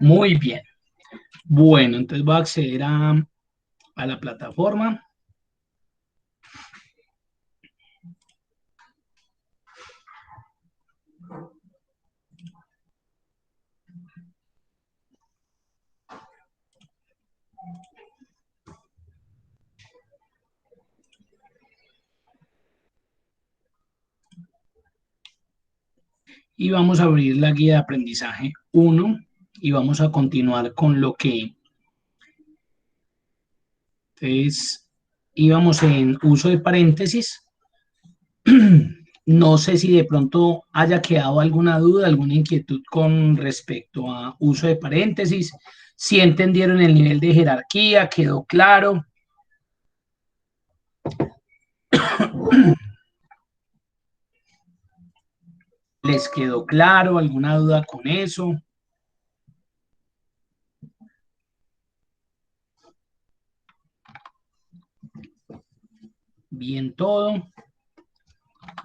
Muy bien. Bueno, entonces voy a acceder a la plataforma y vamos a abrir la guía de aprendizaje 1 y vamos a continuar con lo que entonces íbamos en uso de paréntesis. No sé si de pronto haya quedado alguna duda, alguna inquietud con respecto a uso de paréntesis. Si entendieron el nivel de jerarquía, quedó claro. ¿Les quedó claro? ¿Alguna duda con eso? Bien todo.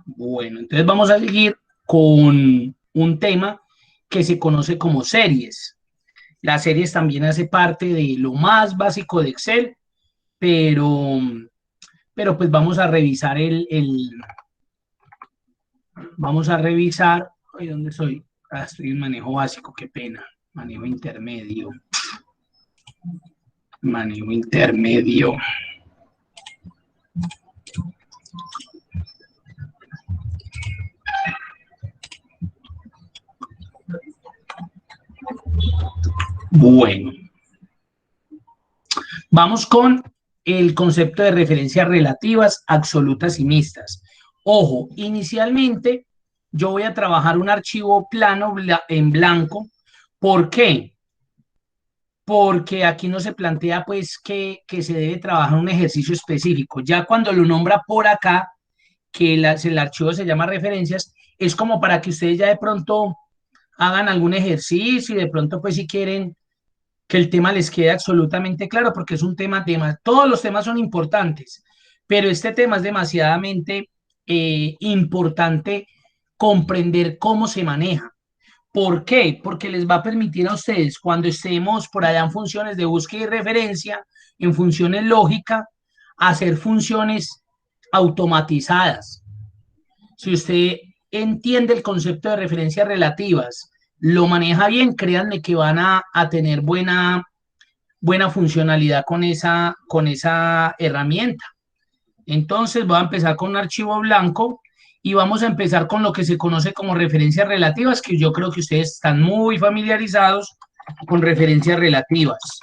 Bueno, entonces vamos a seguir con un tema que se conoce como series. Las series también hace parte de lo más básico de Excel, pero, pero pues vamos a revisar vamos a revisar, ¿y dónde soy? Estoy en manejo básico, qué pena, manejo intermedio, manejo intermedio. Bueno, vamos con el concepto de referencias relativas, absolutas y mixtas. Ojo, inicialmente yo voy a trabajar un archivo plano en blanco. ¿Por qué? Porque aquí no se plantea pues que se debe trabajar un ejercicio específico. Ya cuando lo nombra por acá, que el archivo se llama referencias, es como para que ustedes ya de pronto hagan algún ejercicio y de pronto pues si quieren que el tema les quede absolutamente claro, porque es un tema, todos los temas son importantes, pero este tema es demasiadamente importante comprender cómo se maneja. ¿Por qué? Porque les va a permitir a ustedes, cuando estemos por allá en funciones de búsqueda y referencia, en funciones lógica, hacer funciones automatizadas. Si usted entiende el concepto de referencias relativas, lo maneja bien, créanme que van a tener buena funcionalidad con esa herramienta. Entonces voy a empezar con un archivo blanco y vamos a empezar con lo que se conoce como referencias relativas, que yo creo que ustedes están muy familiarizados con referencias relativas.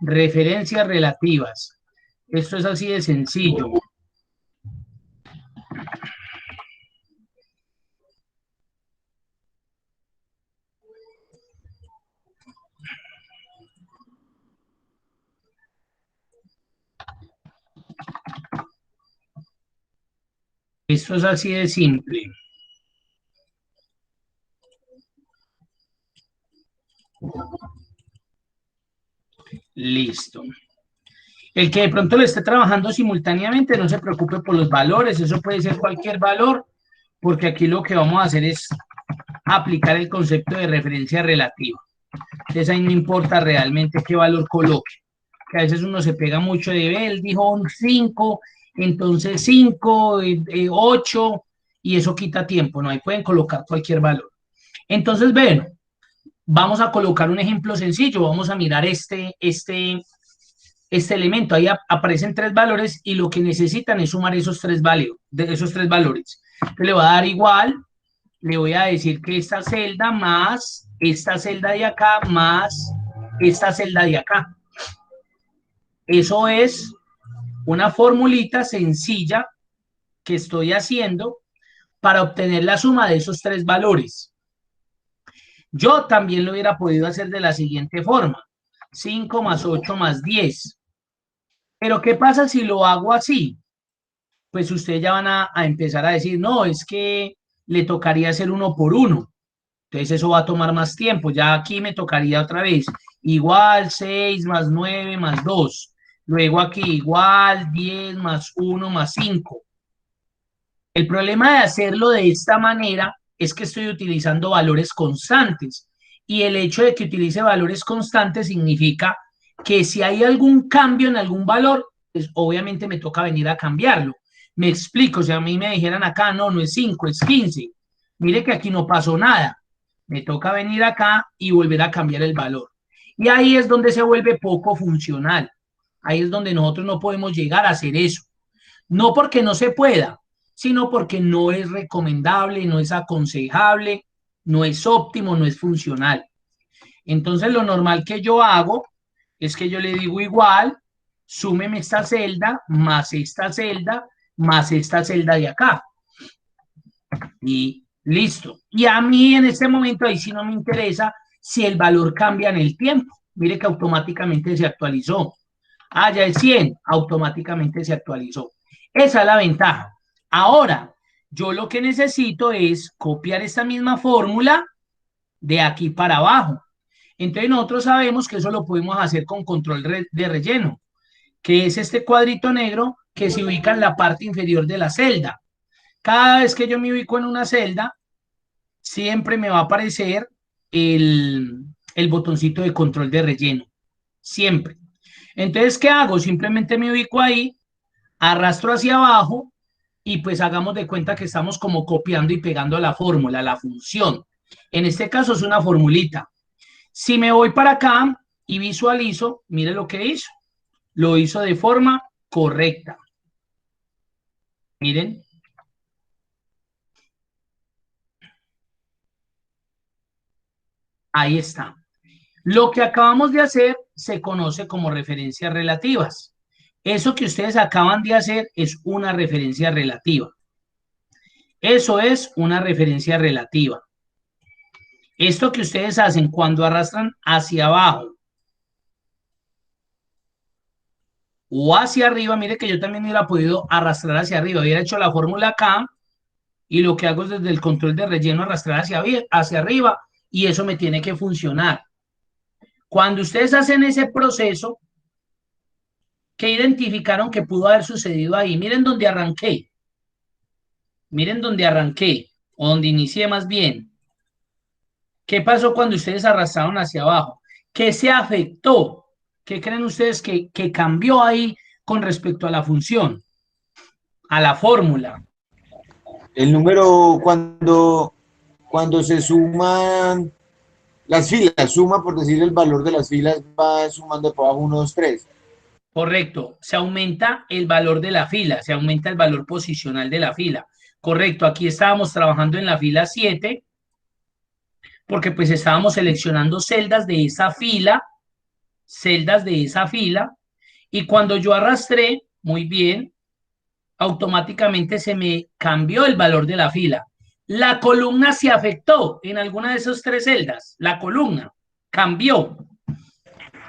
Referencias relativas. Esto es así de sencillo. Esto es así de simple. Listo. El que de pronto lo esté trabajando simultáneamente, no se preocupe por los valores, eso puede ser cualquier valor, porque aquí lo que vamos a hacer es aplicar el concepto de referencia relativa. Entonces ahí no importa realmente qué valor coloque, que a veces uno se pega mucho de él dijo un 5, entonces 5, 8, y eso quita tiempo, ¿no? Ahí pueden colocar cualquier valor. Entonces, ven, vamos a colocar un ejemplo sencillo, vamos a mirar este elemento. Ahí aparecen tres valores y lo que necesitan es sumar esos tres valores. Entonces le voy a dar igual, le voy a decir que esta celda más esta celda de acá más esta celda de acá. Eso es una formulita sencilla que estoy haciendo para obtener la suma de esos tres valores. Yo también lo hubiera podido hacer de la siguiente forma: 5 más 8 más 10. Pero ¿qué pasa si lo hago así? Pues ustedes ya van a empezar a decir, no, es que le tocaría hacer uno por uno. Entonces eso va a tomar más tiempo. Ya aquí me tocaría otra vez igual 6 más 9 más 2. Luego aquí igual 10 más 1 más 5. El problema de hacerlo de esta manera es que estoy utilizando valores constantes. y el hecho de que utilice valores constantes significa que si hay algún cambio en algún valor, pues obviamente me toca venir a cambiarlo. Me explico, si a mí me dijeran acá, no, no es 5, es 15. Mire que aquí no pasó nada. Me toca venir acá y volver a cambiar el valor. Y ahí es donde se vuelve poco funcional. Ahí es donde nosotros no podemos llegar a hacer eso. No porque no se pueda, sino porque no es recomendable, no es aconsejable, no es óptimo, no es funcional. Entonces lo normal que yo hago es que yo le digo igual, súmeme más esta celda de acá. Y listo. Y a mí en este momento ahí sí no me interesa si el valor cambia en el tiempo. Mire que automáticamente se actualizó. Ah, ya el 100, automáticamente se actualizó. Esa es la ventaja. Ahora, yo lo que necesito es copiar esta misma fórmula de aquí para abajo. Entonces nosotros sabemos que eso lo podemos hacer con control de relleno, que es este cuadrito negro que se ubica en la parte inferior de la celda. Cada vez que yo me ubico en una celda, siempre me va a aparecer el botoncito de control de relleno. Siempre. Entonces, ¿qué hago? Simplemente me ubico ahí, arrastro hacia abajo y pues hagamos de cuenta que estamos como copiando y pegando la fórmula, la función. En este caso es una formulita. Si me voy para acá y visualizo, mire lo que hizo. Lo hizo de forma correcta. Miren. Ahí está. Lo que acabamos de hacer se conoce como referencias relativas. Eso que ustedes acaban de hacer es una referencia relativa. Eso es una referencia relativa. Esto que ustedes hacen cuando arrastran hacia abajo o hacia arriba, mire que yo también hubiera podido arrastrar hacia arriba, hubiera hecho la fórmula acá y lo que hago es desde el control de relleno arrastrar hacia arriba y eso me tiene que funcionar. Cuando ustedes hacen ese proceso, ¿qué identificaron que pudo haber sucedido ahí? Miren donde arranqué, o donde inicié más bien. ¿Qué pasó cuando ustedes arrastraron hacia abajo? ¿Qué se afectó? ¿Qué creen ustedes que cambió ahí con respecto a la función, a la fórmula? El número cuando se suman las filas, suma por decir el valor de las filas, va sumando por abajo 1, 2, 3. Correcto, se aumenta el valor de la fila, se aumenta el valor posicional de la fila. Correcto, aquí estábamos trabajando en la fila 7 porque pues estábamos seleccionando celdas de esa fila, y cuando yo arrastré, muy bien, automáticamente se me cambió el valor de la fila. La columna se afectó en alguna de esas tres celdas, la columna cambió,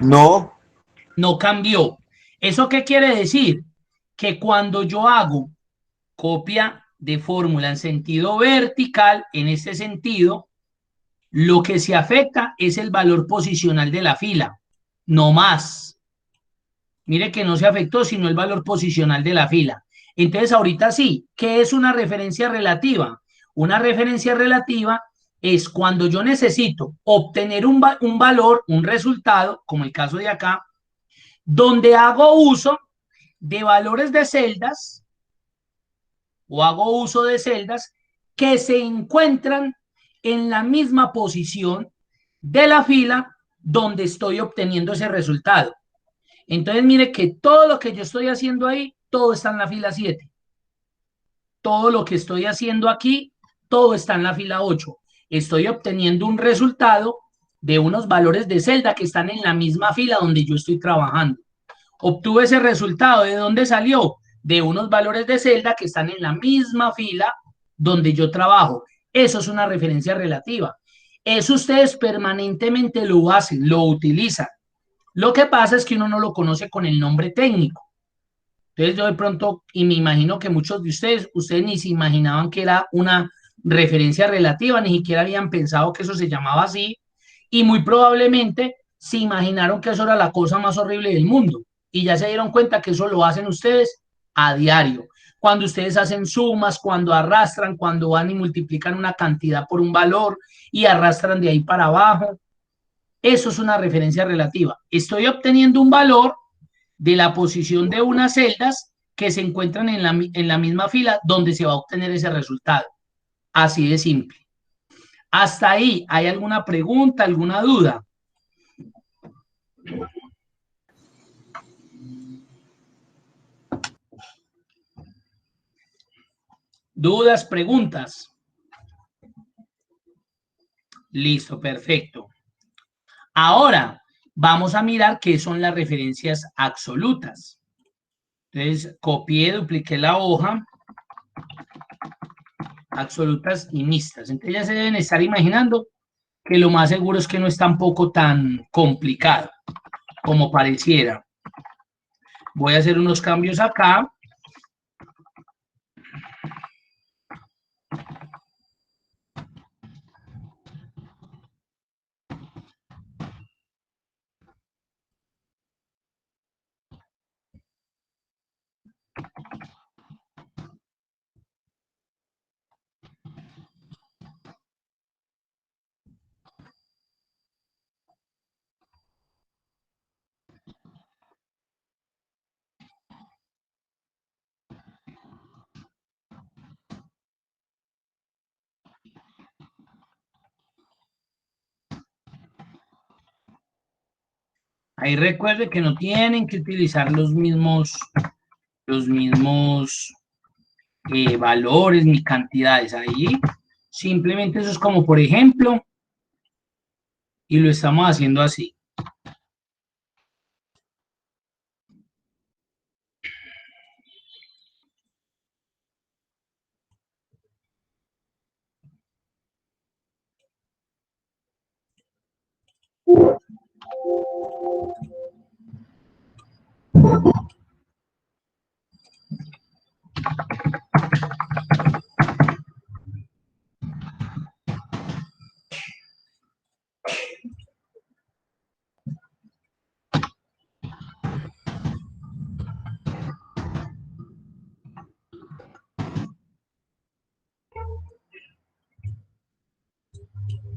No, no cambió. ¿Eso qué quiere decir? Que cuando yo hago copia de fórmula en sentido vertical, en este sentido, lo que se afecta es el valor posicional de la fila, no más. Mire que no se afectó, sino el valor posicional de la fila. Entonces, ahorita sí, ¿qué es una referencia relativa? Una referencia relativa es cuando yo necesito obtener un valor, un resultado, como el caso de acá, donde hago uso de valores de celdas o hago uso de celdas que se encuentran en la misma posición de la fila donde estoy obteniendo ese resultado. Entonces, mire que todo lo que yo estoy haciendo ahí, todo está en la fila 7. Todo lo que estoy haciendo aquí, todo está en la fila 8. Estoy obteniendo un resultado de unos valores de celda que están en la misma fila donde yo estoy trabajando. Obtuve ese resultado. ¿De dónde salió? De unos valores de celda que están en la misma fila donde yo trabajo. Eso es una referencia relativa. Eso ustedes permanentemente lo hacen, lo utilizan. Lo que pasa es que uno no lo conoce con el nombre técnico. Entonces yo de pronto, y me imagino que muchos de ustedes ni se imaginaban que era una referencia relativa, ni siquiera habían pensado que eso se llamaba así, y muy probablemente se imaginaron que eso era la cosa más horrible del mundo, y ya se dieron cuenta que eso lo hacen ustedes a diario. Cuando ustedes hacen sumas, cuando arrastran, cuando van y multiplican una cantidad por un valor y arrastran de ahí para abajo, Eso es una referencia relativa. Estoy obteniendo un valor de la posición de unas celdas que se encuentran en la misma fila donde se va a obtener ese resultado. Así de simple. Hasta ahí, ¿hay alguna pregunta, alguna duda? ¿Dudas, preguntas? Listo, perfecto. Ahora, vamos a mirar qué son las referencias absolutas. Entonces, copié, dupliqué la hoja, absolutas y mixtas. Entonces, ya se deben estar imaginando que lo más seguro es que no es tampoco tan complicado como pareciera. Voy a hacer unos cambios acá. Ahí recuerde que no tienen que utilizar los mismos valores ni cantidades. Ahí simplemente eso es como por ejemplo, y lo estamos haciendo así.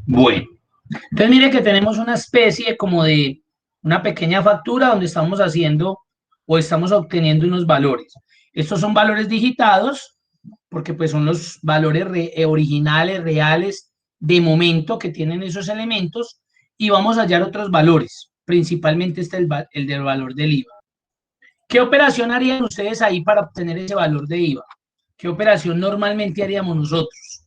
Bueno, entonces mire que tenemos una especie como de una pequeña factura donde estamos haciendo o estamos obteniendo unos valores. Estos son valores digitados porque pues son los valores originales, reales, de momento que tienen esos elementos y vamos a hallar otros valores. Principalmente este es el del valor del IVA. ¿Qué operación harían ustedes ahí para obtener ese valor de IVA? ¿Qué operación normalmente haríamos nosotros?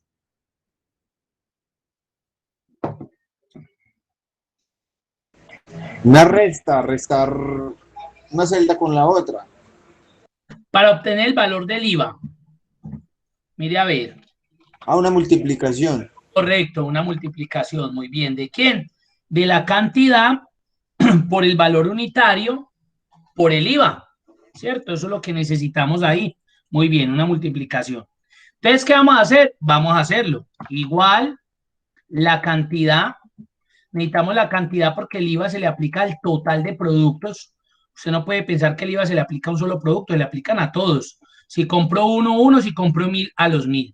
Una resta, restar una celda con la otra. Para obtener el valor del IVA. Mire a ver. Una multiplicación. Correcto, una multiplicación. Muy bien. ¿De quién? De la cantidad por el valor unitario por el IVA. ¿Cierto? Eso es lo que necesitamos ahí. Muy bien, una multiplicación. Entonces, ¿qué vamos a hacer? Vamos a hacerlo. Igual la cantidad. Necesitamos la cantidad porque el IVA se le aplica al total de productos. Usted no puede pensar que el IVA se le aplica a un solo producto, le aplican a todos. Si compro uno, si compro 1000, a los 1000.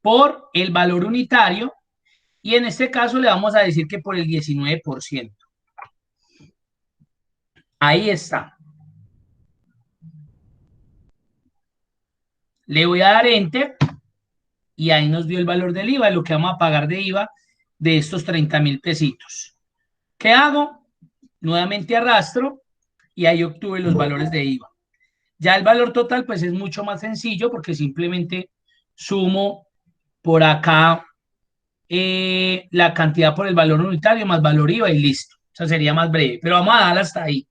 Por el valor unitario, y en este caso le vamos a decir que por el 19%. Ahí está. Le voy a dar Enter y ahí nos dio el valor del IVA, lo que vamos a pagar de IVA de estos 30,000 pesitos. ¿Qué hago? Nuevamente arrastro y ahí obtuve los valores de IVA. Ya el valor total pues es mucho más sencillo porque simplemente sumo por acá la cantidad por el valor unitario más valor IVA y listo. O sea, sería más breve, pero vamos a dar hasta ahí.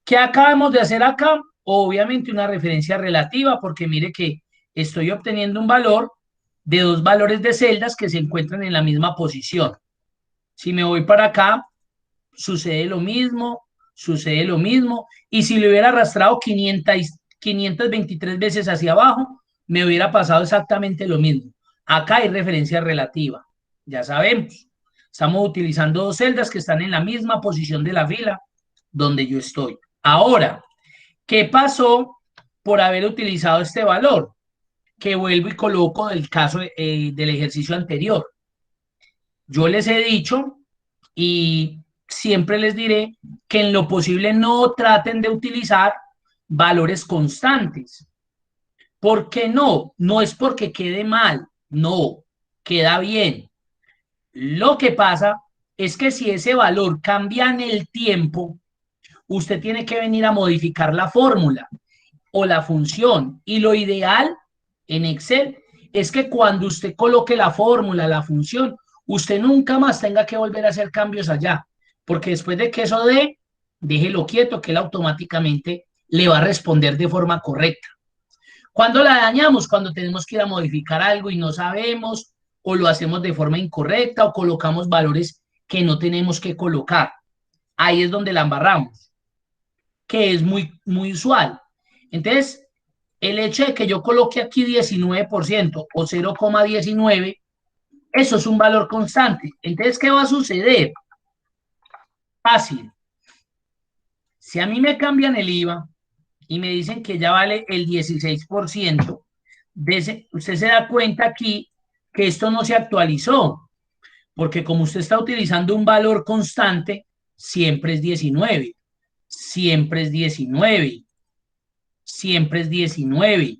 ¿Qué acabamos de hacer acá? Obviamente una referencia relativa porque mire que estoy obteniendo un valor de dos valores de celdas que se encuentran en la misma posición. Si me voy para acá, sucede lo mismo, sucede lo mismo. Y si le hubiera arrastrado 523 veces hacia abajo, me hubiera pasado exactamente lo mismo. Acá hay referencia relativa, ya sabemos. Estamos utilizando dos celdas que están en la misma posición de la fila donde yo estoy. Ahora, ¿qué pasó por haber utilizado este valor? Que vuelvo y coloco del caso del ejercicio anterior. Yo les he dicho Y siempre les diré que en lo posible no traten de utilizar valores constantes. ¿Por qué no? No es porque quede mal, no, queda bien. Lo que pasa es que si ese valor cambia en el tiempo, usted tiene que venir a modificar la fórmula o la función. Y lo ideal en Excel es que cuando usted coloque la fórmula, la función, usted nunca más tenga que volver a hacer cambios allá, porque después de que eso déjelo quieto, que él automáticamente le va a responder de forma correcta. Cuando la dañamos, cuando tenemos que ir a modificar algo y no sabemos, o lo hacemos de forma incorrecta, o colocamos valores que no tenemos que colocar. Ahí es donde la embarramos, que es muy usual. Entonces, el hecho de que yo coloque aquí 19% o 0,19, eso es un valor constante. Entonces, ¿qué va a suceder? Fácil. Si a mí me cambian el IVA y me dicen que ya vale el 16%, usted se da cuenta aquí que esto no se actualizó, porque como usted está utilizando un valor constante, siempre es 19, siempre es 19, siempre es 19.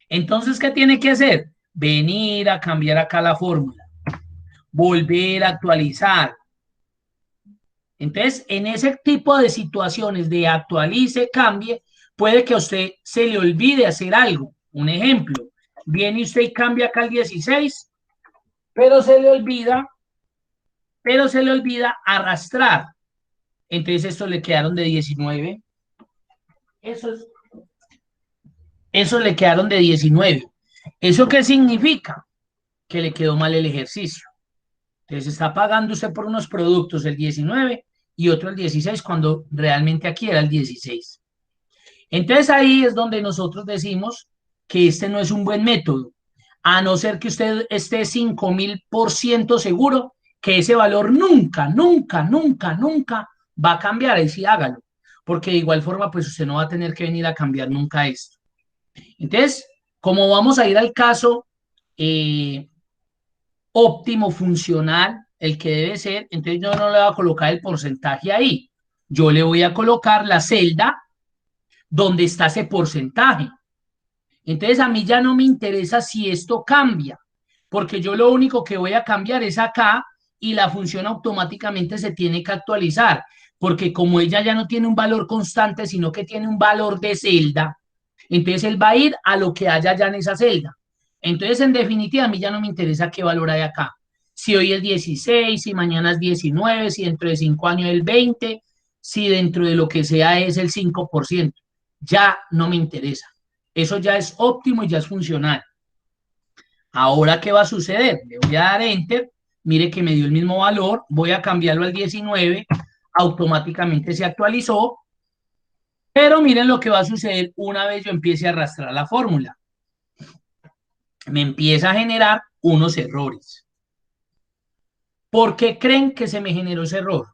Entonces, ¿qué tiene que hacer? Venir a cambiar acá la fórmula, volver a actualizar. Entonces, en ese tipo de situaciones de actualice, cambie, puede que a usted se le olvide hacer algo. Un ejemplo, viene usted y cambia acá el 16, pero se le olvida arrastrar. Entonces, estos le quedaron de 19. Esos, esos le quedaron de 19. ¿Eso qué significa? Que le quedó mal el ejercicio. Entonces está pagando usted por unos productos el 19 y otro el 16 cuando realmente aquí era el 16. Entonces ahí es donde nosotros decimos que este no es un buen método, a no ser que usted esté 5000% seguro que ese valor nunca, nunca, nunca, nunca va a cambiar. Ahí sí hágalo, porque de igual forma pues usted no va a tener que venir a cambiar nunca esto. Entonces, como vamos a ir al caso eh, óptimo, funcional, el que debe ser, entonces yo no le voy a colocar el porcentaje ahí, yo le voy a colocar la celda donde está ese porcentaje. Entonces a mí ya no me interesa si esto cambia, porque yo lo único que voy a cambiar es acá y la función automáticamente se tiene que actualizar, porque como ella ya no tiene un valor constante, sino que tiene un valor de celda, entonces él va a ir a lo que haya ya en esa celda. Entonces, en definitiva, a mí ya no me interesa qué valor hay acá. Si hoy es 16, si mañana es 19, si dentro de 5 años es el 20, si dentro de lo que sea es el 5%. Ya no me interesa. Eso ya es óptimo y ya es funcional. Ahora, ¿qué va a suceder? Le voy a dar Enter. Mire que me dio el mismo valor. Voy a cambiarlo al 19. Automáticamente se actualizó. Pero miren lo que va a suceder una vez yo empiece a arrastrar la fórmula. Me empieza a generar unos errores. ¿Por qué creen que se me generó ese error?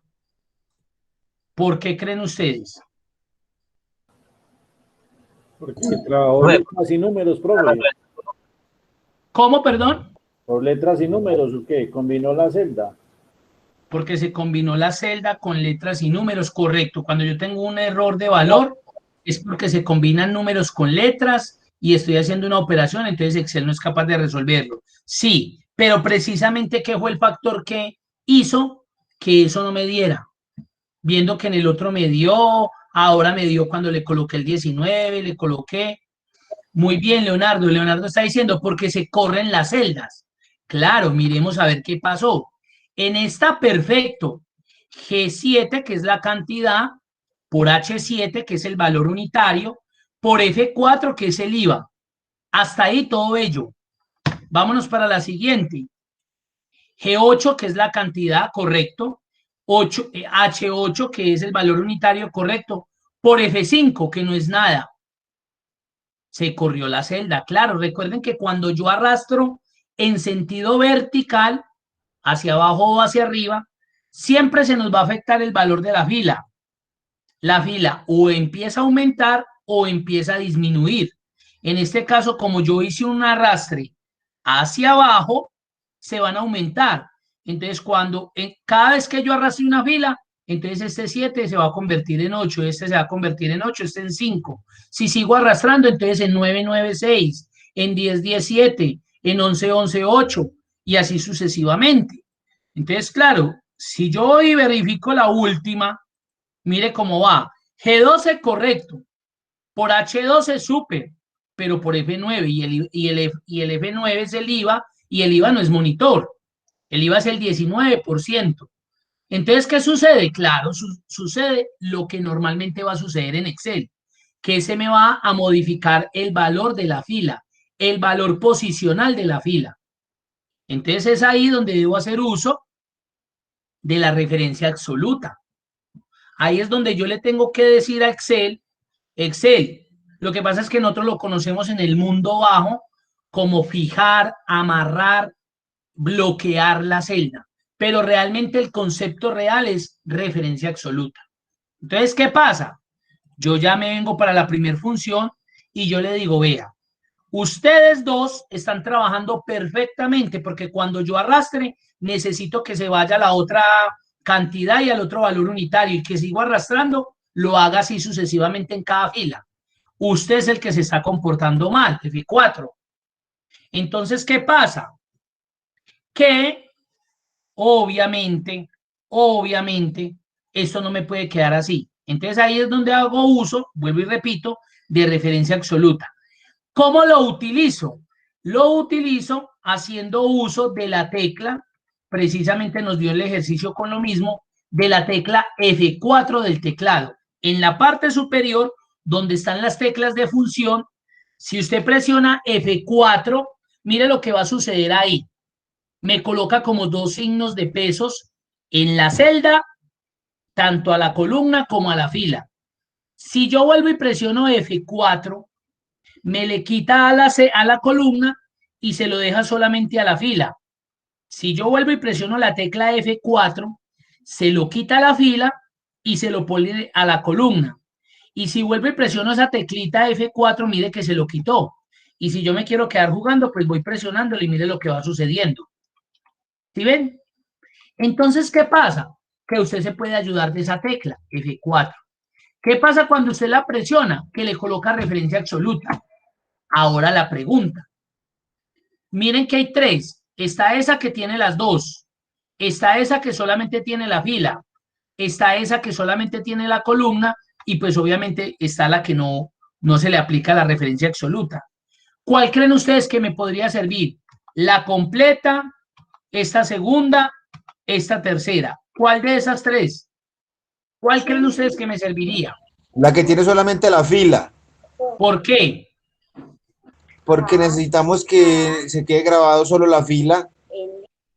¿Por qué creen ustedes? Porque trabajó letras y números, profe. ¿Cómo, perdón? ¿Por letras y números o qué? ¿Combinó la celda? Porque se combinó la celda con letras y números, correcto. Cuando yo tengo un error de valor, es porque se combinan números con letras y estoy haciendo una operación, entonces Excel no es capaz de resolverlo. Sí, pero precisamente ¿qué fue el factor que hizo que eso no me diera? Viendo que en el otro me dio, ahora me dio cuando le coloqué el 19, le coloqué. Muy bien, Leonardo. Leonardo está diciendo porque se corren las celdas. Claro, miremos a ver qué pasó. En esta perfecto, G7, que es la cantidad, por H7, que es el valor unitario, por F4, que es el IVA. Hasta ahí todo ello. Vámonos para la siguiente. G8, que es la cantidad, correcto. H8, que es el valor unitario, correcto. Por F5, que no es nada. Se corrió la celda. Claro, recuerden que cuando yo arrastro en sentido vertical, hacia abajo o hacia arriba, siempre se nos va a afectar el valor de la fila. La fila o empieza a aumentar o empieza a disminuir. En este caso, como yo hice un arrastre hacia abajo, se van a aumentar. Entonces, cada vez que yo arrastre una fila, entonces este 7 se va a convertir en 8, este se va a convertir en 8, este en 5. Si sigo arrastrando, entonces en 9, 9, 6, en 10, 10, 7, en 11, 11, 8, y así sucesivamente. Entonces, claro, si yo hoy verifico la última, mire cómo va. G12 correcto, por H12 súper, pero por F9 y el F9 es el IVA y el IVA no es monitor. El IVA es el 19%. Entonces, ¿qué sucede? Claro, sucede lo que normalmente va a suceder en Excel, que se me va a modificar el valor de la fila, el valor posicional de la fila. Entonces, es ahí donde debo hacer uso de la referencia absoluta. Ahí es donde yo le tengo que decir a Excel, lo que pasa es que nosotros lo conocemos en el mundo bajo como fijar, amarrar, bloquear la celda, pero realmente el concepto real es referencia absoluta. Entonces, ¿qué pasa? Yo ya me vengo para la primera función y yo le digo, vea, ustedes dos están trabajando perfectamente porque cuando yo arrastre necesito que se vaya a la otra cantidad y al otro valor unitario y que sigo arrastrando, lo haga así sucesivamente en cada fila. Usted es el que se está comportando mal, F4. Entonces, ¿qué pasa? Que obviamente, esto no me puede quedar así. Entonces ahí es donde hago uso, vuelvo y repito, de referencia absoluta. ¿Cómo lo utilizo? Lo utilizo haciendo uso de la tecla, precisamente nos dio el ejercicio con lo mismo, de la tecla F4 del teclado. En la parte superior, donde están las teclas de función, si usted presiona F4, mire lo que va a suceder ahí. Me coloca como dos signos de pesos en la celda, tanto a la columna como a la fila. Si yo vuelvo y presiono F4, me le quita a la columna y se lo deja solamente a la fila. Si yo vuelvo y presiono la tecla F4, se lo quita a la fila y se lo pone a la columna. Y si vuelvo y presiono esa teclita F4, mire que se lo quitó. Y si yo me quiero quedar jugando, pues voy presionándolo y mire lo que va sucediendo. ¿Sí ven? Entonces, ¿qué pasa? Que usted se puede ayudar de esa tecla, F4. ¿Qué pasa cuando usted la presiona? Que le coloca referencia absoluta. Ahora la pregunta. Miren que hay tres. Está esa que tiene las dos. Está esa que solamente tiene la fila. Está esa que solamente tiene la columna. Y pues obviamente está la que no se le aplica la referencia absoluta. ¿Cuál creen ustedes que me podría servir? ¿La completa, esta segunda, esta tercera? ¿Cuál de esas tres? ¿Cuál creen ustedes que me serviría? La que tiene solamente la fila. ¿Por qué? Porque necesitamos que se quede grabado solo la fila.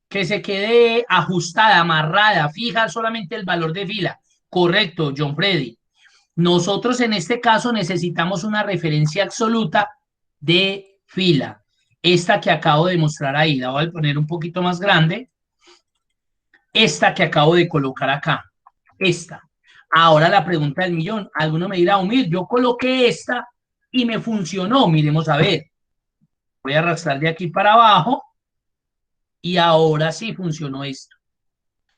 Que se quede ajustada, amarrada, fija solamente el valor de fila. Correcto, John Freddy. Nosotros en este caso necesitamos una referencia absoluta de fila. Esta que acabo de mostrar ahí, la voy a poner un poquito más grande. Esta que acabo de colocar acá. Esta. Ahora la pregunta del millón. Alguno me dirá, Omir, yo coloqué esta y me funcionó. Miremos a ver. Voy a arrastrar de aquí para abajo y ahora sí funcionó esto.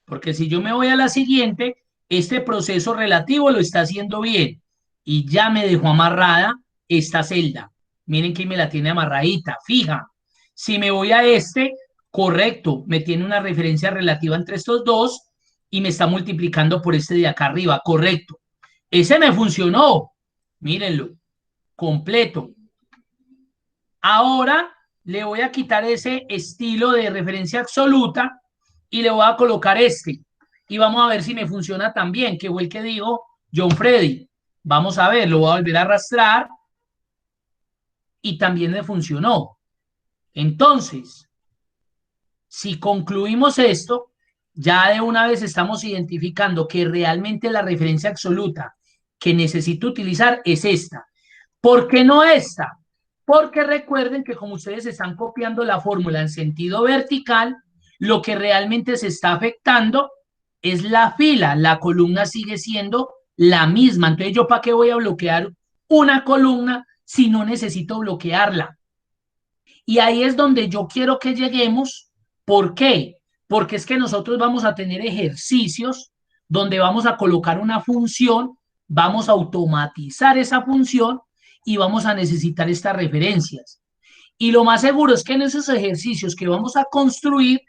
Porque si yo me voy a la siguiente, este proceso relativo lo está haciendo bien y ya me dejó amarrada esta celda. Miren que me la tiene amarradita, fija. Si me voy a este, correcto, me tiene una referencia relativa entre estos dos y me está multiplicando por este de acá arriba, correcto. Ese me funcionó, mírenlo, completo. Ahora le voy a quitar ese estilo de referencia absoluta y le voy a colocar este. Y vamos a ver si me funciona también, que fue el que dijo John Freddy. Vamos a ver, lo voy a volver a arrastrar y también me funcionó. Entonces, si concluimos esto, ya de una vez estamos identificando que realmente la referencia absoluta que necesito utilizar es esta. ¿Por qué no esta? Porque recuerden que como ustedes están copiando la fórmula en sentido vertical, lo que realmente se está afectando es la fila, la columna sigue siendo la misma. Entonces, ¿yo para qué voy a bloquear una columna si no necesito bloquearla? Y ahí es donde yo quiero que lleguemos. ¿Por qué? porque es que nosotros vamos a tener ejercicios donde vamos a colocar una función, vamos a automatizar esa función y vamos a necesitar estas referencias. Y lo más seguro es que en esos ejercicios que vamos a construir,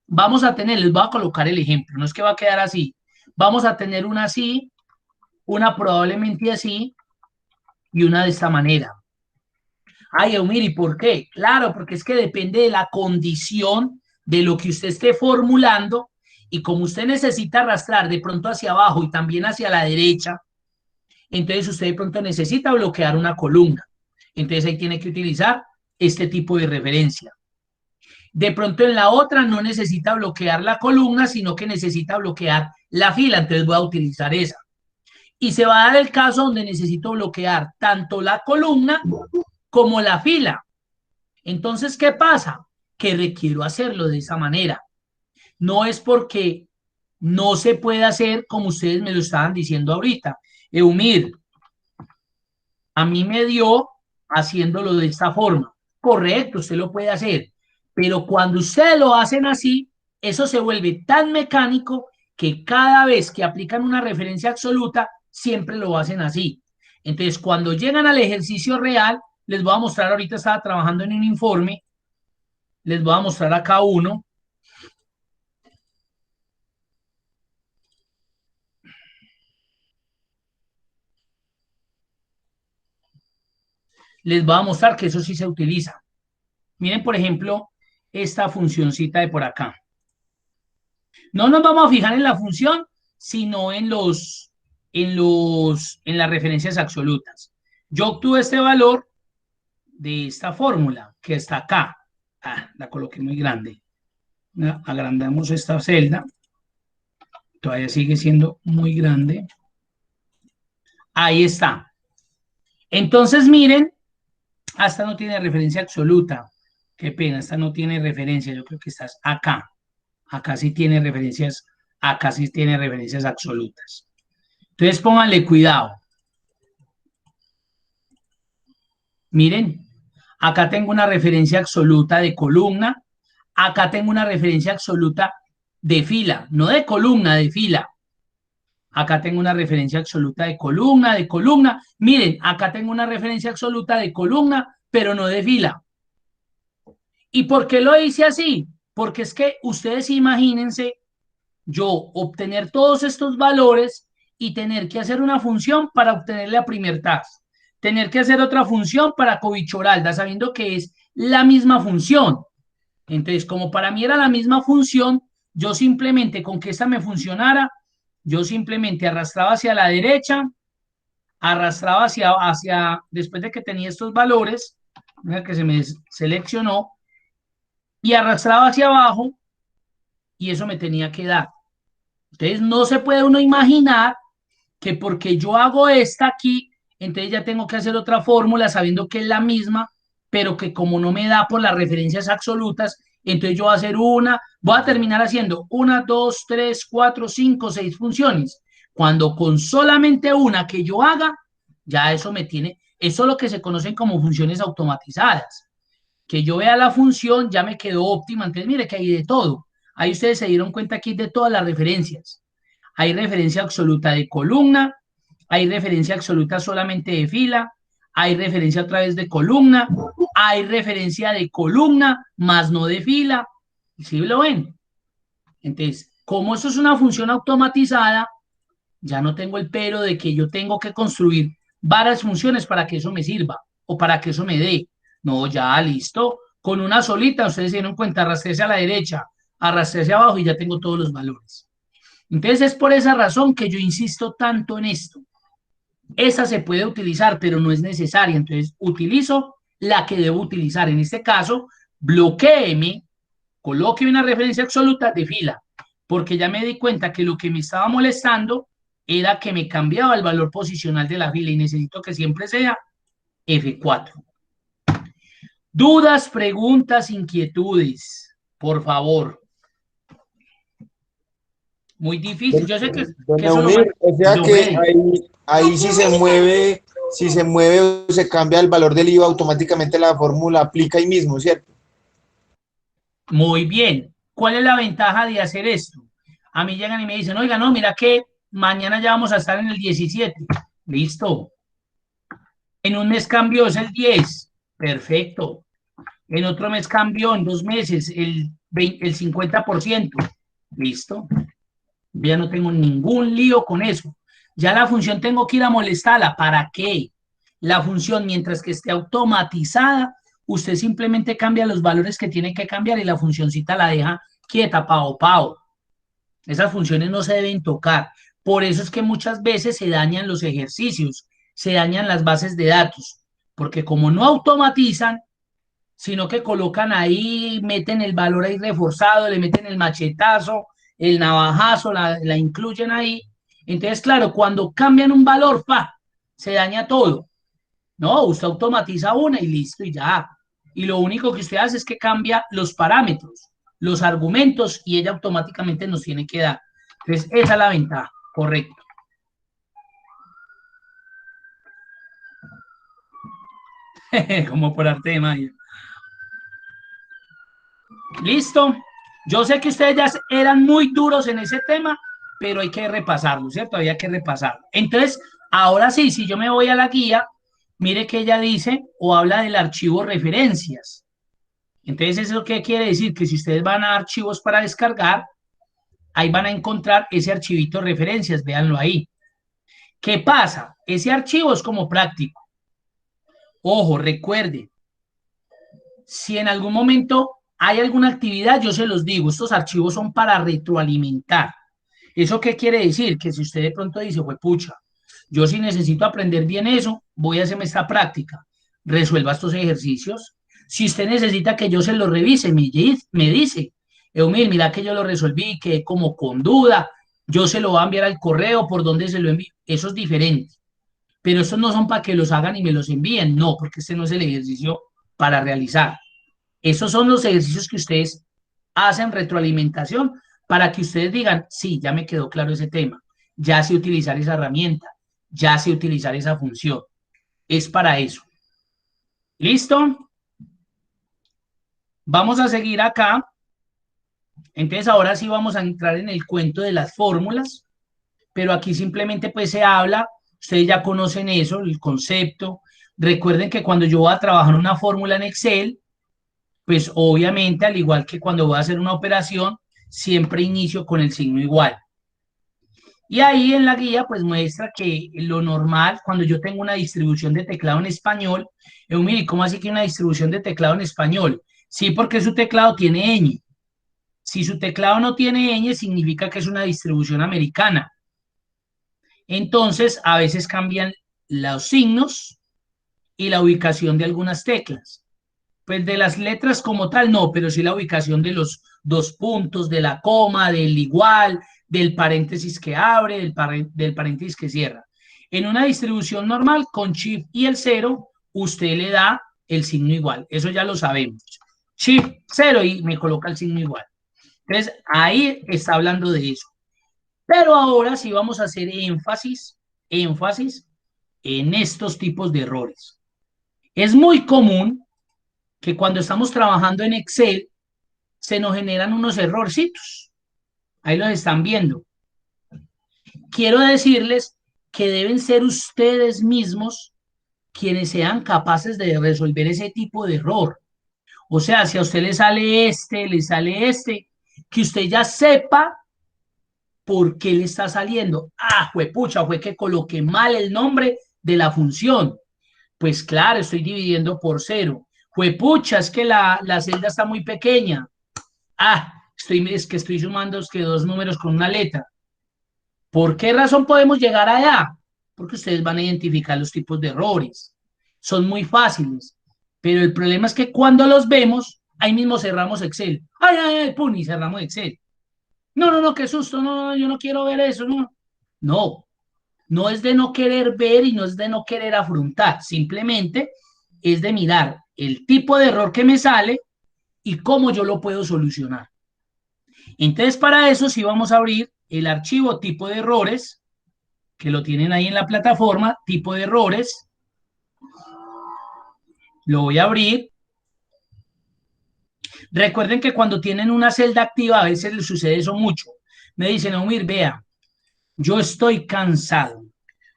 vamos a tener, les voy a colocar el ejemplo, no es que va a quedar así, vamos a tener una así, una probablemente así y una de esta manera. Ay, Eumir, ¿y por qué? Claro, porque es que depende de la condición de lo que usted esté formulando y como usted necesita arrastrar de pronto hacia abajo y también hacia la derecha, entonces usted de pronto necesita bloquear una columna. Entonces ahí tiene que utilizar este tipo de referencia. De pronto en la otra no necesita bloquear la columna, sino que necesita bloquear la fila, entonces voy a utilizar esa. Y se va a dar el caso donde necesito bloquear tanto la columna como la fila. Entonces, ¿qué pasa? Que requiero hacerlo de esa manera. No es porque no se puede hacer como ustedes me lo estaban diciendo ahorita. Eumir, a mí me dio haciéndolo de esta forma. Correcto, usted lo puede hacer. Pero cuando ustedes lo hacen así, eso se vuelve tan mecánico que cada vez que aplican una referencia absoluta, siempre lo hacen así. Entonces, cuando llegan al ejercicio real, les voy a mostrar, ahorita estaba trabajando en un informe, les voy a mostrar acá uno. Les voy a mostrar que eso sí se utiliza. Miren, por ejemplo, esta funcioncita de por acá. No nos vamos a fijar en la función, sino en las referencias absolutas. Yo obtuve este valor de esta fórmula que está acá. La coloqué muy grande. Agrandamos esta celda. Todavía sigue siendo muy grande. Ahí está. Entonces, miren, esta no tiene referencia absoluta. Qué pena, esta no tiene referencia. Yo creo que estás acá. Acá sí tiene referencias absolutas. Entonces pónganle cuidado. Miren, acá tengo una referencia absoluta de columna, acá tengo una referencia absoluta de fila, no de columna, de fila. Acá tengo una referencia absoluta de columna, de columna. Miren, acá tengo una referencia absoluta de columna, pero no de fila. ¿Y por qué lo hice así? Porque es que ustedes imagínense yo obtener todos estos valores y tener que hacer una función para obtenerle a primer task, tener que hacer otra función para cobichoralda, sabiendo que es la misma función. Entonces, como para mí era la misma función, yo simplemente con que esta me funcionara, yo simplemente arrastraba hacia la derecha, arrastraba después de que tenía estos valores, que se me seleccionó, y arrastraba hacia abajo, y eso me tenía que dar. Entonces, no se puede uno imaginar que porque yo hago esta aquí, entonces ya tengo que hacer otra fórmula sabiendo que es la misma, pero que como no me da por las referencias absolutas, entonces yo voy a hacer voy a terminar haciendo 1, 2, 3, 4, 5, 6 funciones, cuando con solamente una que yo haga, ya eso eso es lo que se conocen como funciones automatizadas. Que yo vea la función ya me quedó óptima, entonces mire que hay de todo. Ahí ustedes se dieron cuenta aquí de todas las referencias. Hay referencia absoluta de columna, hay referencia absoluta solamente de fila, hay referencia a través de columna, hay referencia de columna, más no de fila. ¿Sí lo ven? Entonces, como eso es una función automatizada, ya no tengo el pero de que yo tengo que construir varias funciones para que eso me sirva o para que eso me dé. No, ya listo. Con una solita, ustedes se dieron cuenta, arrastré a la derecha, arrastré hacia abajo y ya tengo todos los valores. Entonces es por esa razón que yo insisto tanto en esto. Esa se puede utilizar, pero no es necesaria. Entonces utilizo la que debo utilizar. En este caso, bloqueeme, coloque una referencia absoluta de fila, porque ya me di cuenta que lo que me estaba molestando era que me cambiaba el valor posicional de la fila y necesito que siempre sea F4. Dudas, preguntas, inquietudes, por favor. Muy difícil. Yo sé que eso lo más... O sea que ahí si se mueve o se cambia el valor del IVA, automáticamente la fórmula aplica ahí mismo, ¿cierto? Muy bien. ¿Cuál es la ventaja de hacer esto? A mí llegan y me dicen, oiga, no, mira que mañana ya vamos a estar en el 17. Listo. En un mes cambió, es el 10. Perfecto. En otro mes cambió, en 2 meses, el 50%. Listo. Ya no tengo ningún lío con eso. Ya la función tengo que ir a molestarla. ¿Para qué? La función, mientras que esté automatizada, usted simplemente cambia los valores que tiene que cambiar y la funcioncita la deja quieta, pao, pao. Esas funciones no se deben tocar. Por eso es que muchas veces se dañan los ejercicios, se dañan las bases de datos, porque como no automatizan, sino que colocan ahí, meten el valor ahí reforzado, le meten el machetazo, el navajazo, la incluyen ahí. Entonces, claro, cuando cambian un valor, ¡pa!, se daña todo. No, usted automatiza una y listo y ya. Y lo único que usted hace es que cambia los parámetros, los argumentos y ella automáticamente nos tiene que dar. Entonces, esa es la ventaja, correcto. Como por arte de magia. ¿Listo? Yo sé que ustedes ya eran muy duros en ese tema, pero hay que repasarlo, ¿cierto? Había que repasarlo. Entonces, ahora sí, si yo me voy a la guía, mire que ella dice o habla del archivo referencias. Entonces, ¿eso qué quiere decir? Que si ustedes van a archivos para descargar, ahí van a encontrar ese archivito referencias, véanlo ahí. ¿Qué pasa? Ese archivo es como práctico. Ojo, recuerde, si en algún momento hay alguna actividad, yo se los digo, estos archivos son para retroalimentar. ¿Eso qué quiere decir? Que si usted de pronto dice, pues pucha, yo sí necesito aprender bien eso, voy a hacerme esta práctica, resuelva estos ejercicios. Si usted necesita que yo se lo revise, me dice, Eumir, mira que yo lo resolví, que como con duda, yo se lo voy a enviar al correo, por donde se lo envío. Eso es diferente. Pero estos no son para que los hagan y me los envíen, no, porque este no es el ejercicio para realizar. Esos son los ejercicios que ustedes hacen retroalimentación para que ustedes digan, sí, ya me quedó claro ese tema, ya sé utilizar esa herramienta, ya sé utilizar esa función. Es para eso. ¿Listo? Vamos a seguir acá. Entonces ahora sí vamos a entrar en el cuento de las fórmulas, pero aquí simplemente pues se habla, ustedes ya conocen eso, el concepto. Recuerden que cuando yo voy a trabajar una fórmula en Excel, pues obviamente, al igual que cuando voy a hacer una operación, siempre inicio con el signo igual. Y ahí en la guía, pues muestra que lo normal, cuando yo tengo una distribución de teclado en español, mire, ¿cómo así que una distribución de teclado en español? Sí, porque su teclado tiene ñ. Si su teclado no tiene ñ, significa que es una distribución americana. Entonces, a veces cambian los signos y la ubicación de algunas teclas. Pues de las letras como tal, no, pero sí la ubicación de los dos puntos, de la coma, del igual, del paréntesis que abre, del paréntesis que cierra. En una distribución normal, con Shift y el 0, usted le da el signo igual. Eso ya lo sabemos. Shift 0 y me coloca el signo igual. Entonces, ahí está hablando de eso. Pero ahora sí vamos a hacer énfasis en estos tipos de errores. Es muy común que cuando estamos trabajando en Excel se nos generan unos errorcitos. Ahí los están viendo. Quiero decirles que deben ser ustedes mismos quienes sean capaces de resolver ese tipo de error. O sea, si a usted le sale este, que usted ya sepa por qué le está saliendo. Ah, juepucha, fue que coloqué mal el nombre de la función. Pues claro, estoy dividiendo por 0. Juepucha, es que la celda está muy pequeña. Ah, es que estoy sumando es que dos números con una letra. ¿Por qué razón podemos llegar allá? Porque ustedes van a identificar los tipos de errores. Son muy fáciles. Pero el problema es que cuando los vemos, ahí mismo cerramos Excel. Ay, ay, ay, pum, y cerramos Excel. No, no, no, qué susto, no, yo no quiero ver eso, no. No, no es de no querer ver y no es de no querer afrontar. Simplemente es de mirar el tipo de error que me sale y cómo yo lo puedo solucionar. Entonces, para eso sí vamos a abrir el archivo tipo de errores, que lo tienen ahí en la plataforma, tipo de errores. Lo voy a abrir. Recuerden que cuando tienen una celda activa, a veces les sucede eso mucho. Me dicen, Omir, vea, yo estoy cansado,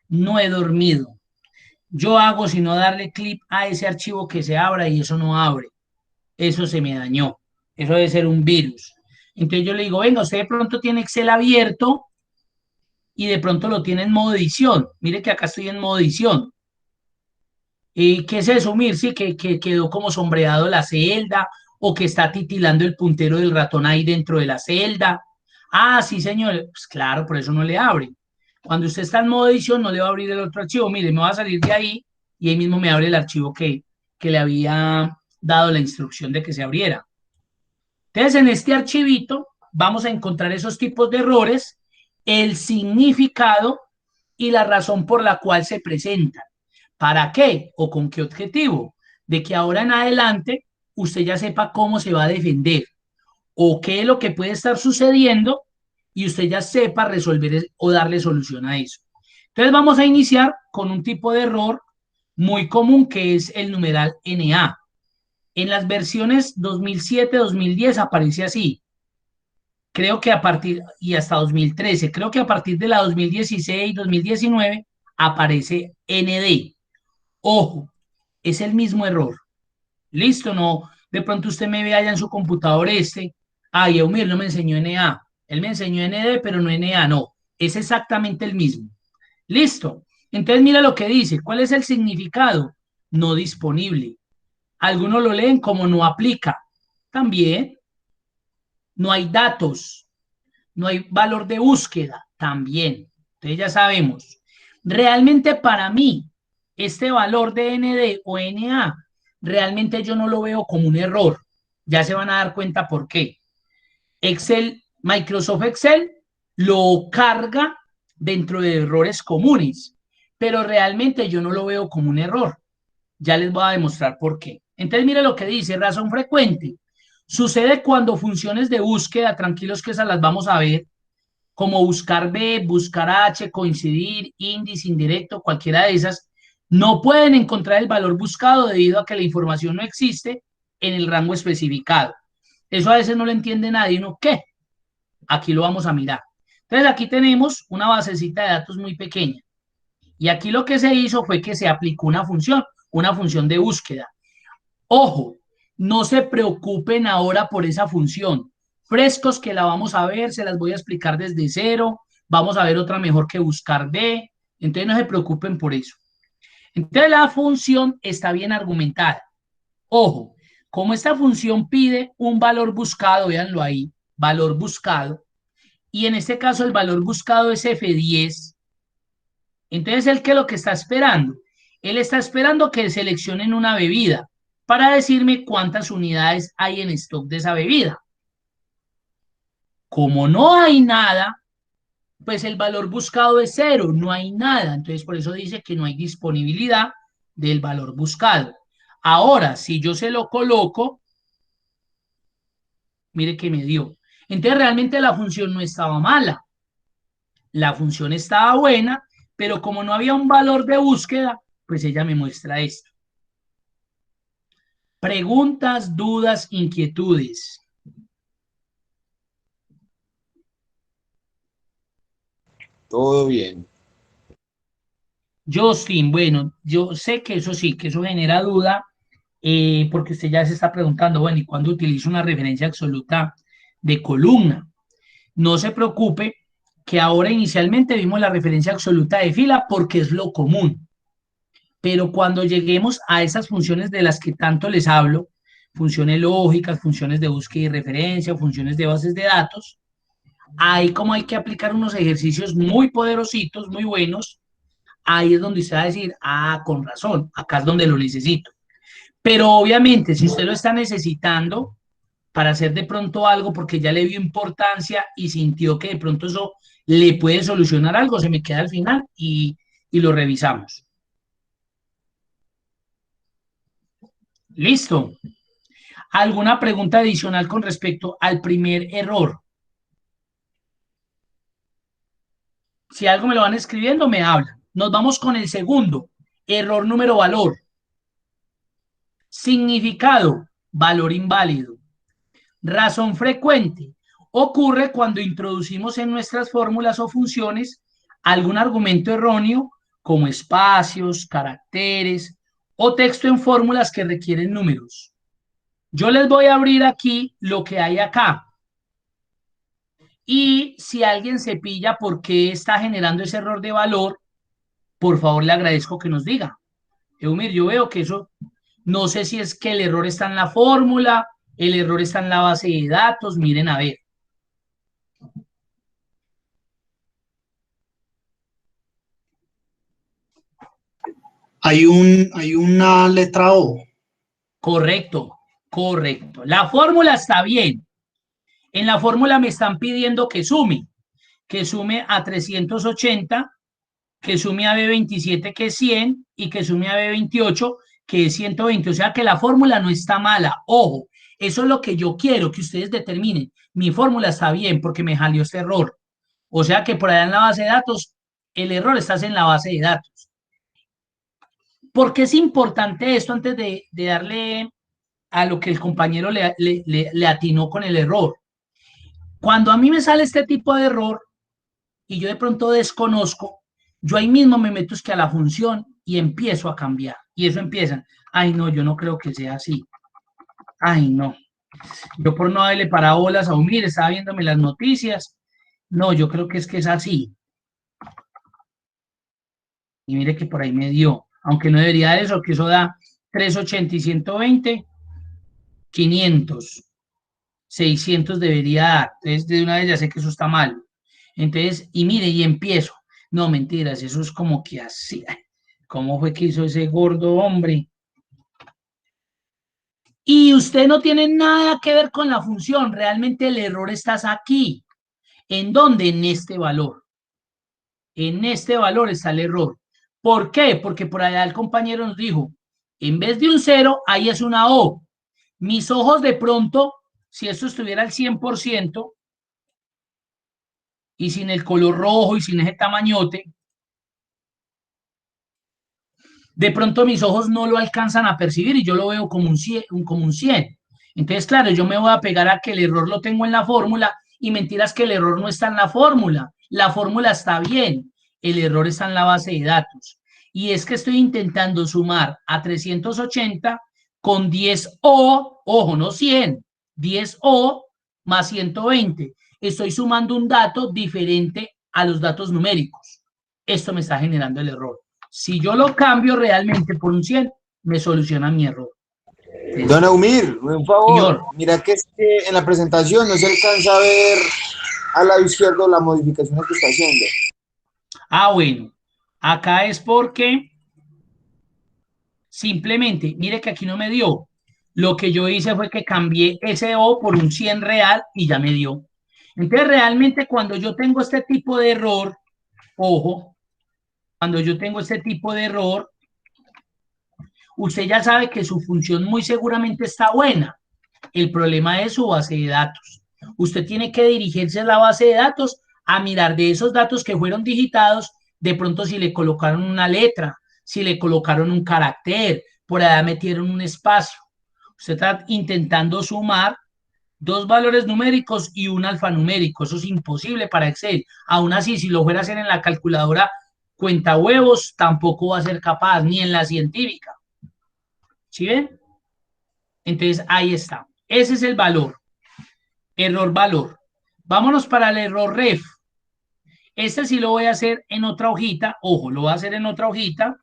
no he dormido. Yo hago sino darle clic a ese archivo que se abra y eso no abre. Eso se me dañó. Eso debe ser un virus. Entonces yo le digo, venga, usted de pronto tiene Excel abierto y de pronto lo tiene en modo edición. Mire que acá estoy en modo edición. ¿Y qué es eso, Mir? Sí, que quedó como sombreado la celda o que está titilando el puntero del ratón ahí dentro de la celda. Ah, sí, señor. Pues claro, por eso no le abre. Cuando usted está en modo edición, no le va a abrir el otro archivo. Mire, me va a salir de ahí y ahí mismo me abre el archivo que le había dado la instrucción de que se abriera. Entonces, en este archivito vamos a encontrar esos tipos de errores, el significado y la razón por la cual se presentan. ¿Para qué o con qué objetivo? De que ahora en adelante usted ya sepa cómo se va a defender o qué es lo que puede estar sucediendo y usted ya sepa resolver o darle solución a eso. Entonces vamos a iniciar con un tipo de error muy común que es el numeral NA. En las versiones 2007-2010 aparece así. Creo que a partir, y hasta 2013, creo que a partir de la 2016-2019 aparece ND. Ojo, es el mismo error. Listo, no. De pronto usted me ve allá en su computador ay, Eumir no me enseñó NA. Él me enseñó ND, pero no NA, no. Es exactamente el mismo. Listo. Entonces mira lo que dice. ¿Cuál es el significado? No disponible. Algunos lo leen como no aplica. También. No hay datos. No hay valor de búsqueda. También. Entonces ya sabemos. Realmente para mí, este valor de ND o NA, realmente yo no lo veo como un error. Ya se van a dar cuenta por qué. Excel, Microsoft Excel lo carga dentro de errores comunes, pero realmente yo no lo veo como un error. Ya les voy a demostrar por qué. Entonces, mire lo que dice, razón frecuente. Sucede cuando funciones de búsqueda, tranquilos que esas las vamos a ver, como buscar B, buscar H, coincidir, índice, indirecto, cualquiera de esas, no pueden encontrar el valor buscado debido a que la información no existe en el rango especificado. Eso a veces no lo entiende nadie, ¿no? ¿Qué? Aquí lo vamos a mirar. Entonces aquí tenemos una basecita de datos muy pequeña. Y aquí lo que se hizo fue que se aplicó una función de búsqueda. Ojo, no se preocupen ahora por esa función. Frescos que la vamos a ver, se las voy a explicar desde cero. Vamos a ver otra mejor que buscar B. Entonces no se preocupen por eso. Entonces la función está bien argumentada. Ojo, como esta función pide un valor buscado, véanlo ahí, valor buscado, y en este caso el valor buscado es F10, entonces él, ¿qué es lo que está esperando? Él está esperando que seleccionen una bebida para decirme cuántas unidades hay en stock de esa bebida. Como no hay nada, pues el valor buscado es cero, no hay nada. Entonces por eso dice que no hay disponibilidad del valor buscado. Ahora, si yo se lo coloco, mire que me dio. Entonces realmente la función no estaba mala, la función estaba buena, pero como no había un valor de búsqueda, pues ella me muestra esto. Preguntas, dudas, inquietudes. Todo bien. Justin, bueno, yo sé que eso sí, que eso genera duda, porque usted ya se está preguntando, bueno, ¿y cuándo utilizo una referencia absoluta de columna? No se preocupe, que ahora inicialmente vimos la referencia absoluta de fila porque es lo común, pero cuando lleguemos a esas funciones de las que tanto les hablo, funciones lógicas, funciones de búsqueda y referencia, funciones de bases de datos, ahí como hay que aplicar unos ejercicios muy poderositos, muy buenos, ahí es donde usted va a decir, ah, con razón, acá es donde lo necesito. Pero obviamente, si usted lo está necesitando para hacer de pronto algo porque ya le dio importancia y sintió que de pronto eso le puede solucionar algo, se me queda al final y lo revisamos. Listo. ¿Alguna pregunta adicional con respecto al primer error? Si algo me lo van escribiendo, me hablan. Nos vamos con el segundo. Error número valor. Significado, valor inválido. Razón frecuente. Ocurre cuando introducimos en nuestras fórmulas o funciones algún argumento erróneo como espacios, caracteres o texto en fórmulas que requieren números. Yo les voy a abrir aquí lo que hay acá. Y si alguien se pilla por qué está generando ese error de valor, por favor le agradezco que nos diga. Eumir, yo veo que eso, no sé si es que el error está en la fórmula, el error está en la base de datos, miren a ver. Hay una letra O. Correcto, correcto. La fórmula está bien. En la fórmula me están pidiendo que sume a 380, que sume a B27, que es 100, y que sume a B28, que es 120. O sea que la fórmula no está mala. Ojo, eso es lo que yo quiero que ustedes determinen. Mi fórmula está bien porque me salió este error. O sea que por allá en la base de datos, el error está en la base de datos. ¿Por qué es importante esto antes de darle a lo que el compañero le atinó con el error? Cuando a mí me sale este tipo de error y yo de pronto desconozco, yo ahí mismo me meto es que a la función y empiezo a cambiar. Y eso empieza, ay no, yo no creo que sea así. Ay no, yo por no darle parabolas a Umir, estaba viéndome las noticias. No, yo creo que es así. Y mire que por ahí me dio, aunque no debería dar eso, que eso da 380 y 120, 500. 600 debería dar. Entonces, de una vez ya sé que eso está mal. Entonces, y mire, y empiezo. No, mentiras, eso es como que así. ¿Cómo fue que hizo ese gordo hombre? Y usted no tiene nada que ver con la función. Realmente el error está aquí. ¿En dónde? En este valor. En este valor está el error. ¿Por qué? Porque por allá el compañero nos dijo, en vez de un 0, ahí es una O. Mis ojos de pronto, si esto estuviera al 100%, y sin el color rojo y sin ese tamañote, de pronto mis ojos no lo alcanzan a percibir y yo lo veo como un 100, como un 100. Entonces, claro, yo me voy a pegar a que el error lo tengo en la fórmula y mentiras que el error no está en la fórmula está bien, el error está en la base de datos. Y es que estoy intentando sumar a 380 con 10O, ojo, no 100, 10O más 120. Estoy sumando un dato diferente a los datos numéricos. Esto me está generando el error. Si yo lo cambio realmente por un 100, me soluciona mi error. Don Eumir, un favor, Señor. mira que es que en la presentación no se alcanza a ver al lado izquierdo las modificaciones que está haciendo. Ah, bueno, acá es porque simplemente, mire que aquí no me dio. Lo que yo hice fue que cambié ese O por un 100 real y ya me dio. Entonces, realmente cuando yo tengo este tipo de error, ojo, cuando yo tengo este tipo de error, usted ya sabe que su función muy seguramente está buena. El problema es su base de datos. Usted tiene que dirigirse a la base de datos a mirar de esos datos que fueron digitados, de pronto si le colocaron una letra, si le colocaron un carácter, por allá metieron un espacio. Usted está intentando sumar dos valores numéricos y un alfanumérico. Eso es imposible para Excel. Aún así, si lo fuera a hacer en la calculadora cuenta huevos, tampoco va a ser capaz, ni en la científica. ¿Sí ven? Entonces, ahí está. Ese es el valor. Error valor. Vámonos para el error ref. Este sí lo voy a hacer en otra hojita. Ojo, lo voy a hacer en otra hojita.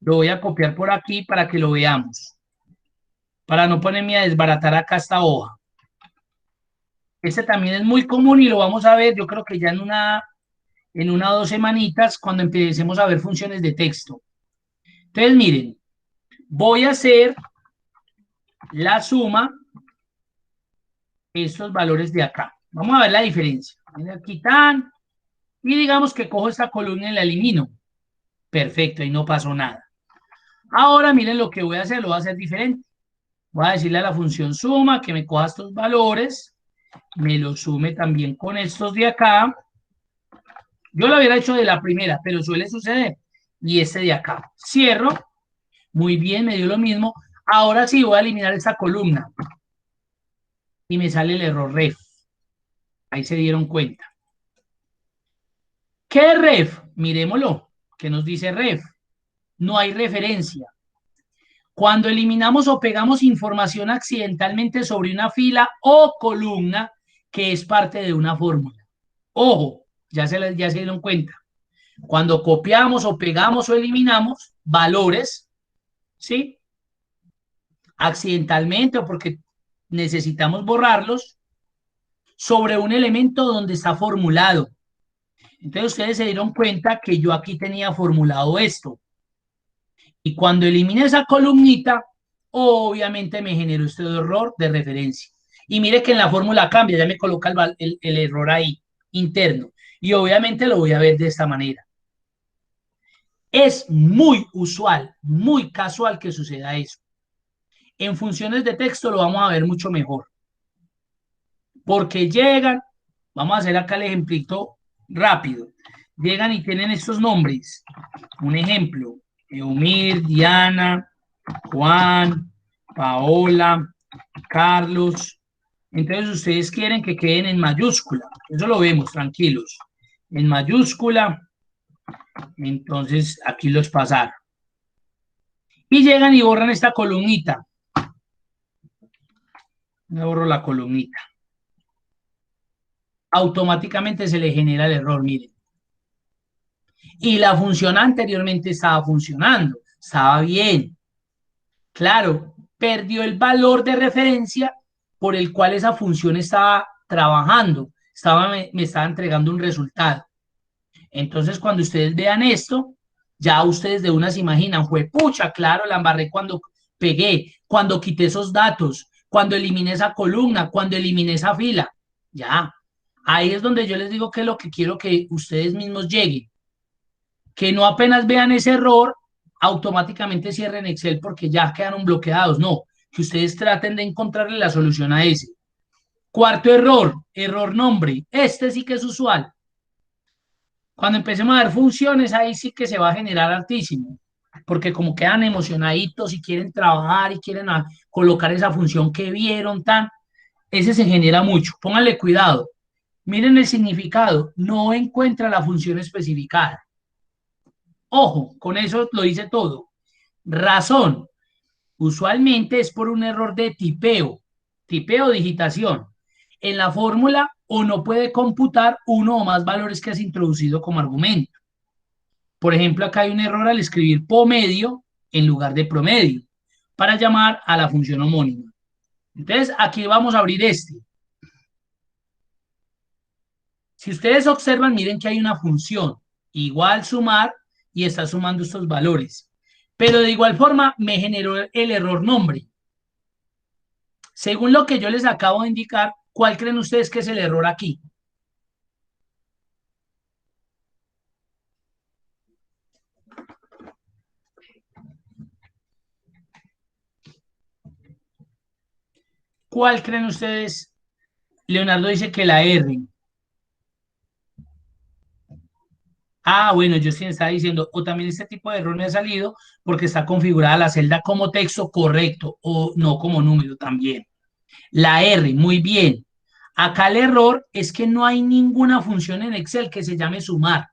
Lo voy a copiar por aquí para que lo veamos. Para no ponerme a desbaratar acá esta hoja. Este también es muy común y lo vamos a ver, yo creo que ya en una o 2 semanitas cuando empecemos a ver funciones de texto. Entonces, miren, voy a hacer la suma de estos valores de acá. Vamos a ver la diferencia. Miren aquí tan, y digamos que cojo esta columna y la elimino. Perfecto, ahí no pasó nada. Ahora miren lo que voy a hacer, lo voy a hacer diferente. Voy a decirle a la función suma que me coja estos valores, me los sume también con estos de acá. Yo lo hubiera hecho de la primera, pero suele suceder. Y este de acá. Cierro. Muy bien, me dio lo mismo. Ahora sí voy a eliminar esta columna. y me sale el error ref. Ahí se dieron cuenta. ¿Qué es ref? Miremoslo. ¿Qué nos dice ref? No hay referencia. Cuando eliminamos o pegamos información accidentalmente sobre una fila o columna que es parte de una fórmula. Ojo, ya se dieron cuenta. Cuando copiamos o pegamos o eliminamos valores, ¿sí? Accidentalmente o porque necesitamos borrarlos sobre un elemento donde está formulado. Entonces ustedes se dieron cuenta que yo aquí tenía formulado esto. Y cuando eliminé esa columnita, obviamente me generó este error de referencia. Y mire que en la fórmula cambia, ya me coloca el error ahí, interno. Y obviamente lo voy a ver de esta manera. Es muy usual, muy casual que suceda eso. En funciones de texto lo vamos a ver mucho mejor. Porque llegan, vamos a hacer acá el ejemplito rápido. Llegan y tienen estos nombres. Un ejemplo, Eumir, Diana, Juan, Paola, Carlos. Entonces ustedes quieren que queden en mayúscula. Eso lo vemos, tranquilos. En mayúscula. Entonces aquí los pasaron. Y llegan y borran esta columnita. Me borro la columnita. Automáticamente se le genera el error, miren. Y la función anteriormente estaba funcionando, estaba bien. Claro, perdió el valor de referencia por el cual esa función estaba trabajando, me estaba entregando un resultado. Entonces, cuando ustedes vean esto, ya ustedes de una se imaginan, pucha, claro, la embarré cuando pegué, cuando quité esos datos, cuando eliminé esa columna, cuando eliminé esa fila. Ya, ahí es donde yo les digo que es lo que quiero que ustedes mismos lleguen. Que no apenas vean ese error, automáticamente cierren Excel porque ya quedaron bloqueados. No, que ustedes traten de encontrarle la solución a ese. Cuarto error, error nombre. Este sí que es usual. Cuando empecemos a ver funciones, ahí sí que se va a generar altísimo. Porque como quedan emocionaditos y quieren trabajar y quieren colocar esa función que vieron, ese se genera mucho. Pónganle cuidado. Miren el significado. No encuentra la función especificada. Ojo, con eso lo dice todo. Razón. Usualmente es por un error de tipeo o digitación en la fórmula o no puede computar uno o más valores que has introducido como argumento. Por ejemplo, acá hay un error al escribir pomedio en lugar de promedio para llamar a la función homónima. Entonces, aquí vamos a abrir este. Si ustedes observan, miren que hay una función igual sumar y está sumando estos valores. Pero de igual forma me generó el error nombre. Según lo que yo les acabo de indicar, ¿cuál creen ustedes que es el error aquí? ¿Cuál creen ustedes? Leonardo dice que la R. Ah, bueno, yo sí estaba diciendo, o también este tipo de error me ha salido porque está configurada la celda como texto correcto o no como número también. La R, muy bien. Acá el error es que no hay ninguna función en Excel que se llame sumar.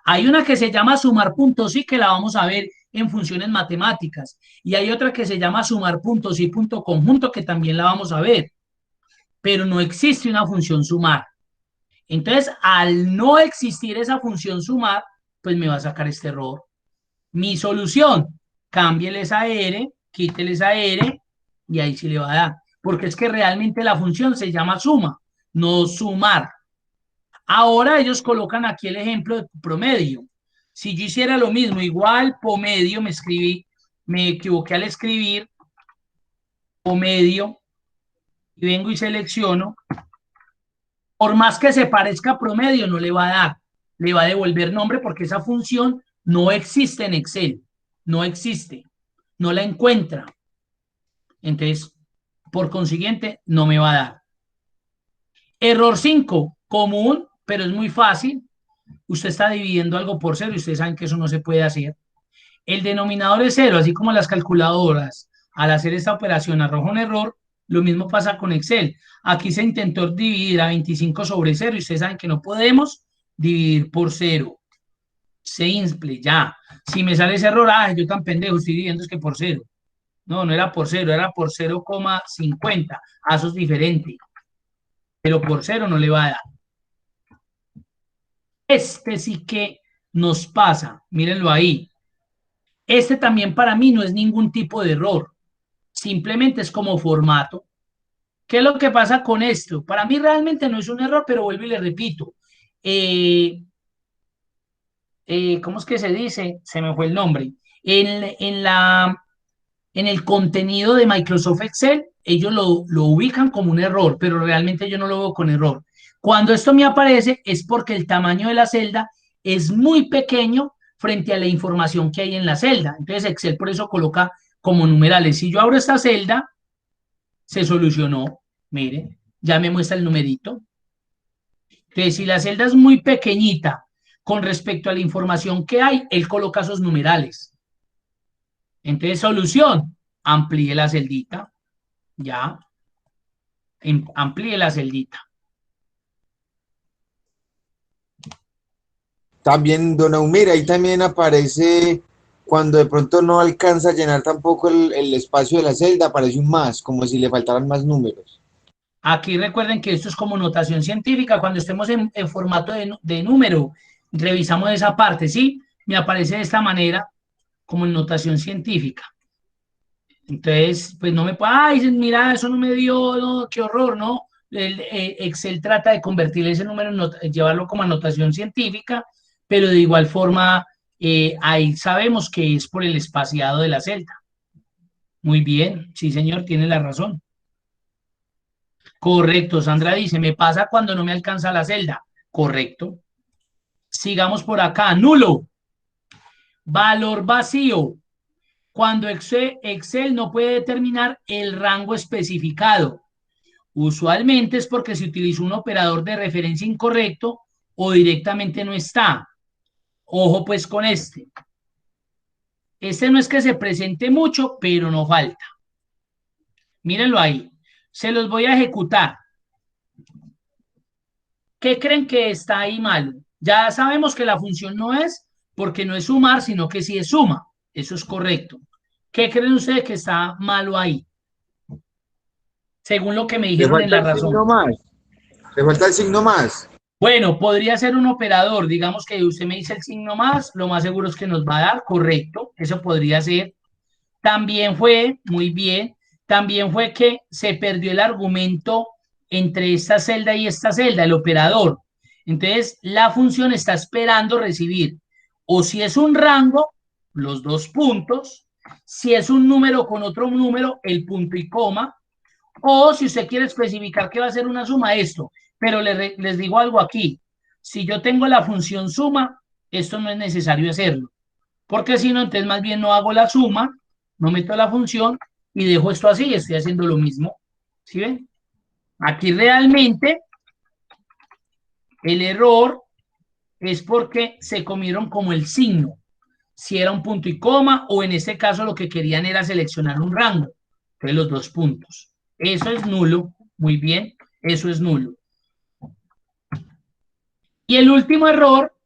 Hay una que se llama sumar puntos y que la vamos a ver en funciones matemáticas. Y hay otra que se llama sumar puntos y punto conjunto que también la vamos a ver. Pero no existe una función sumar. Entonces, al no existir esa función sumar, pues me va a sacar este error. Mi solución, cámbiele esa R, quítele esa R y ahí sí le va a dar. Porque es que realmente la función se llama suma, no sumar. Ahora ellos colocan aquí el ejemplo de promedio. Si yo hiciera lo mismo, igual promedio, me equivoqué al escribir promedio y vengo y selecciono. Por más que se parezca a promedio, no le va a dar, le va a devolver nombre porque esa función no existe en Excel, no existe, no la encuentra. Entonces, por consiguiente, no me va a dar. Error 5, común, pero es muy fácil. Usted está dividiendo algo por cero y ustedes saben que eso no se puede hacer. El denominador es cero, así como las calculadoras, al hacer esta operación arroja un error, Lo mismo pasa con Excel. Aquí se intentó dividir a 25 sobre 0 y ustedes saben que no podemos dividir por 0. Simple, ya. Si me sale ese error, yo tan pendejo, estoy dividiendo es que por 0. No, no era por 0, era por 0,50. Eso es diferente. Pero por 0 no le va a dar. Este sí que nos pasa. Mírenlo ahí. Este también para mí no es ningún tipo de error. Simplemente es como formato. ¿Qué es lo que pasa con esto? Para mí realmente no es un error, pero vuelvo y le repito. ¿Cómo es que se dice? Se me fue el nombre. En el contenido de Microsoft Excel, ellos lo ubican como un error, pero realmente yo no lo veo con error. Cuando esto me aparece es porque el tamaño de la celda es muy pequeño frente a la información que hay en la celda. Entonces Excel por eso coloca como numerales. Si yo abro esta celda, se solucionó. Mire, ya me muestra el numerito. Entonces, si la celda es muy pequeñita con respecto a la información que hay, él coloca esos numerales. Entonces, solución, amplíe la celdita. Ya, amplíe la celdita. También, don Aumir, ahí también aparece cuando de pronto no alcanza a llenar tampoco el espacio de la celda, aparece un más, como si le faltaran más números. Aquí recuerden que esto es como notación científica. Cuando estemos en formato de número, revisamos esa parte, ¿sí? Me aparece de esta manera como en notación científica. Entonces, pues no me puedo, mira, eso no me dio, no, qué horror, ¿no? Excel trata de convertir ese número, llevarlo como anotación científica, pero de igual forma, ahí sabemos que es por el espaciado de la celda. Muy bien, sí, señor, tiene la razón. Correcto, Sandra dice, me pasa cuando no me alcanza la celda. Correcto. Sigamos por acá, nulo. Valor vacío. Cuando Excel no puede determinar el rango especificado. Usualmente es porque se utilizó un operador de referencia incorrecto o directamente no está. Ojo pues con este. Este no es que se presente mucho, pero no falta. Mírenlo ahí. Se los voy a ejecutar. ¿Qué creen que está ahí malo? Ya sabemos que la función no es porque no es sumar, sino que sí es suma. Eso es correcto. ¿Qué creen ustedes que está malo ahí? Según lo que me Le dijeron en falta la el signo razón. más. Le falta el signo más. Bueno, podría ser un operador. Digamos que usted me dice el signo más, lo más seguro es que nos va a dar, correcto. Eso podría ser. También fue, muy bien, también fue que se perdió el argumento entre esta celda y esta celda, el operador. Entonces, la función está esperando recibir, o si es un rango, los dos puntos, si es un número con otro número, el punto y coma, o si usted quiere especificar que va a ser una suma, esto. Pero les digo algo aquí. Si yo tengo la función suma, esto no es necesario hacerlo. Porque si no, entonces más bien no hago la suma, no meto la función y dejo esto así, estoy haciendo lo mismo. ¿Sí ven? Aquí realmente el error es porque se comieron como el signo. Si era un punto y coma, o en este caso lo que querían era seleccionar un rango. Entonces los dos puntos. Eso es nulo. Muy bien, eso es nulo. Y el último error,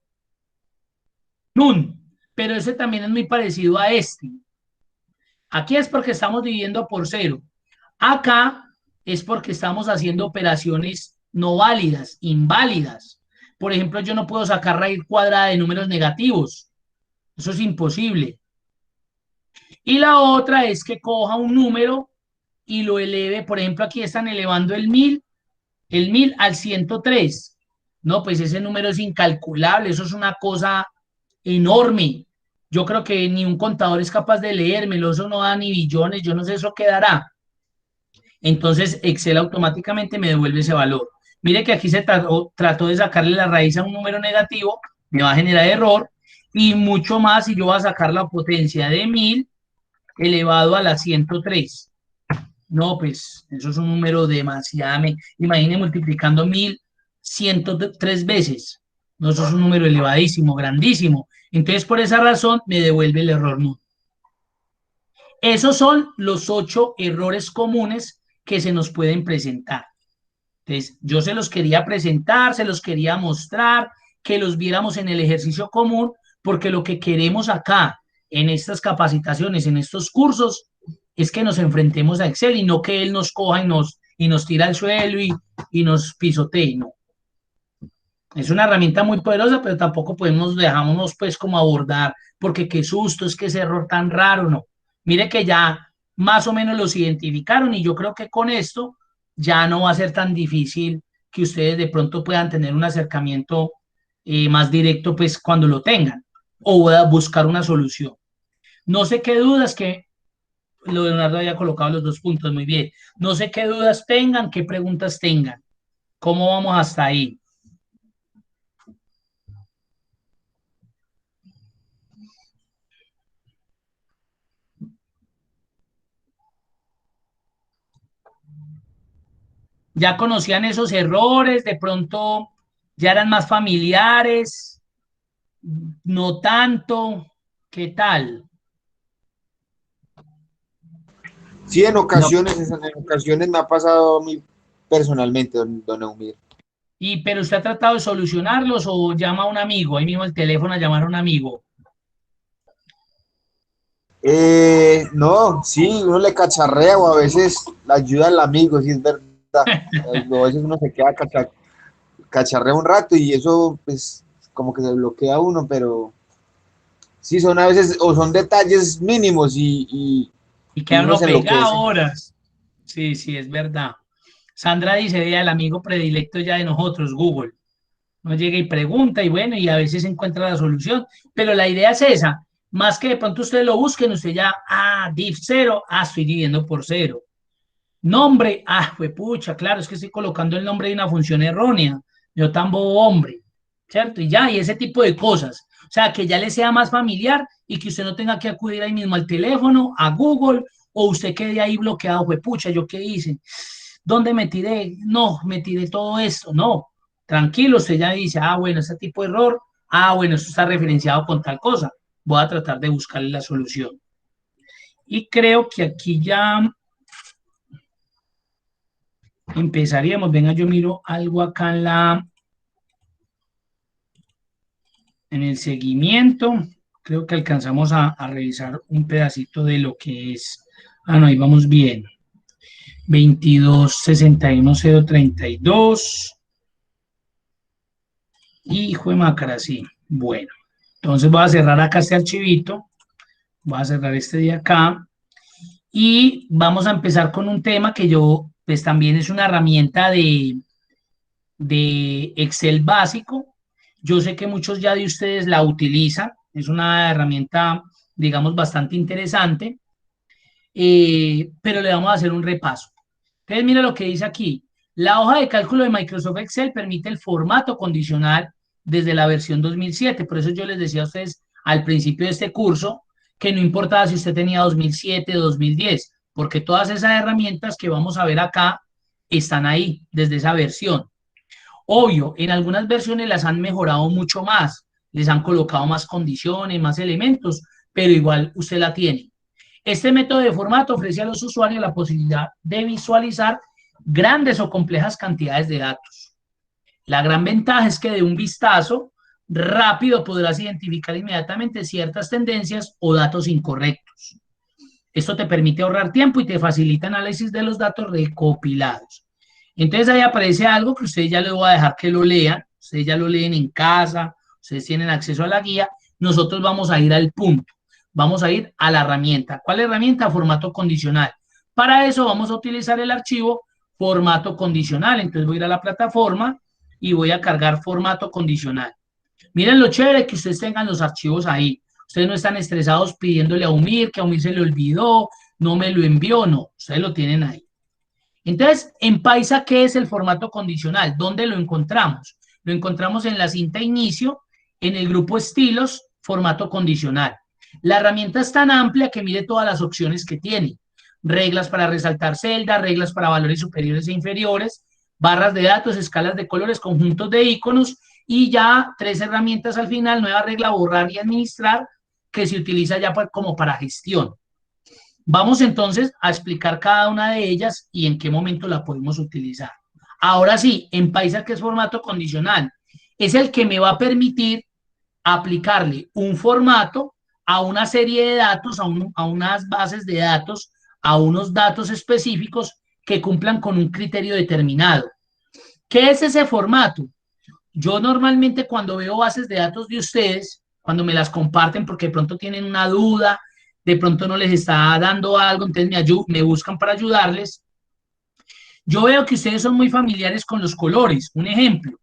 nun, pero ese también es muy parecido a este. Aquí es porque estamos dividiendo por 0. Acá es porque estamos haciendo operaciones no válidas, inválidas. Por ejemplo, yo no puedo sacar raíz cuadrada de números negativos. Eso es imposible. Y la otra es que coja un número y lo eleve. Por ejemplo, aquí están elevando el 1000 al 103. No, pues ese número es incalculable. Eso es una cosa enorme. Yo creo que ni un contador es capaz de leérmelo. Eso no da ni billones. Yo no sé eso qué dará. Entonces Excel automáticamente me devuelve ese valor. Mire que aquí se trató de sacarle la raíz a un número negativo, me va a generar error, y mucho más si yo voy a sacar la potencia de 1000 elevado a la 103. No, pues eso es un número demasiado. Imagine multiplicando 1103 veces. No, eso es un número elevadísimo, grandísimo. Entonces, por esa razón, me devuelve el error nulo. Esos son los 8 errores comunes que se nos pueden presentar. Entonces, yo se los quería presentar, se los quería mostrar, que los viéramos en el ejercicio común, porque lo que queremos acá, en estas capacitaciones, en estos cursos, es que nos enfrentemos a Excel y no que él nos coja y nos tira al suelo y nos pisotee, no. Es una herramienta muy poderosa, pero tampoco podemos dejarnos pues como abordar, porque qué susto, es que ese error tan raro, no. Mire que ya más o menos los identificaron y yo creo que con esto ya no va a ser tan difícil que ustedes de pronto puedan tener un acercamiento más directo pues cuando lo tengan o buscar una solución. No sé qué dudas que Leonardo haya colocado los 2 puntos, muy bien. No sé qué dudas tengan, qué preguntas tengan. ¿Cómo vamos hasta ahí? ¿Ya conocían esos errores? ¿De pronto ya eran más familiares? ¿No tanto? ¿Qué tal? Sí, No. en ocasiones me ha pasado a mí personalmente, don Eumir. Pero usted ha tratado de solucionarlos o llama a un amigo, ahí mismo el teléfono a llamar a un amigo. No, sí, uno le cacharrea o a veces le ayuda al amigo, sí es verdad. A veces uno se queda cacharrea un rato y eso pues como que se bloquea uno, pero sí son a veces o son detalles mínimos Y y queda uno uno se pegado enloquece. horas. Sí, sí, es verdad. Sandra dice, vea, el amigo predilecto ya de nosotros, Google. No llega y pregunta y bueno, y a veces encuentra la solución. Pero la idea es esa. Más que de pronto ustedes lo busquen, usted ya, div 0, estoy dividiendo por 0. Nombre, fue pucha, claro, es que estoy colocando el nombre de una función errónea. Yo tan bobo hombre, ¿cierto? Y ya, y ese tipo de cosas. O sea, que ya le sea más familiar y que usted no tenga que acudir ahí mismo al teléfono, a Google, o usted quede ahí bloqueado, fue pucha, ¿yo qué hice? ¿Dónde me tiré? No, me tiré todo esto. No, tranquilo, usted ya dice, bueno, ese tipo de error, bueno, esto está referenciado con tal cosa. Voy a tratar de buscarle la solución. Y creo que aquí ya empezaríamos. Venga, yo miro algo acá en el seguimiento. Creo que alcanzamos a revisar un pedacito de lo que es. No, ahí vamos bien. 22 61 032. Hijo de Macara, sí. Bueno, entonces voy a cerrar acá este archivito. Voy a cerrar este de acá. Y vamos a empezar con un tema que yo, pues también es una herramienta de Excel básico. Yo sé que muchos ya de ustedes la utilizan, es una herramienta, digamos, bastante interesante, pero le vamos a hacer un repaso. Entonces, mira lo que dice aquí. La hoja de cálculo de Microsoft Excel permite el formato condicional desde la versión 2007. Por eso yo les decía a ustedes al principio de este curso que no importaba si usted tenía 2007 o 2010, porque todas esas herramientas que vamos a ver acá están ahí desde esa versión. Obvio, en algunas versiones las han mejorado mucho más, les han colocado más condiciones, más elementos, pero igual usted la tiene. Este método de formato ofrece a los usuarios la posibilidad de visualizar grandes o complejas cantidades de datos. La gran ventaja es que de un vistazo rápido podrás identificar inmediatamente ciertas tendencias o datos incorrectos. Esto te permite ahorrar tiempo y te facilita análisis de los datos recopilados. Entonces ahí aparece algo que ustedes ya les voy a dejar que lo lean, ustedes ya lo leen en casa, ustedes tienen acceso a la guía, nosotros vamos a ir al punto, vamos a ir a la herramienta. ¿Cuál herramienta? Formato condicional. Para eso vamos a utilizar el archivo formato condicional, entonces voy a ir a la plataforma y voy a cargar formato condicional. Miren lo chévere que ustedes tengan los archivos ahí. Ustedes no están estresados pidiéndole a Umir, que a Umir se le olvidó, no me lo envió, no, ustedes lo tienen ahí. Entonces, en Paisa, ¿qué es el formato condicional? ¿Dónde lo encontramos? Lo encontramos en la cinta inicio, en el grupo estilos, formato condicional. La herramienta es tan amplia que mide todas las opciones que tiene. Reglas para resaltar celdas, reglas para valores superiores e inferiores, barras de datos, escalas de colores, conjuntos de iconos y ya 3 herramientas al final, nueva regla, borrar y administrar, que se utiliza ya como para gestión. Vamos entonces a explicar cada una de ellas y en qué momento la podemos utilizar. Ahora sí, en Paisa, ¿qué es formato condicional? Es el que me va a permitir aplicarle un formato a una serie de datos, a unas bases de datos, a unos datos específicos que cumplan con un criterio determinado. ¿Qué es ese formato? Yo normalmente cuando veo bases de datos de ustedes, cuando me las comparten porque de pronto tienen una duda, de pronto no les está dando algo, entonces me buscan para ayudarles. Yo veo que ustedes son muy familiares con los colores. Un ejemplo,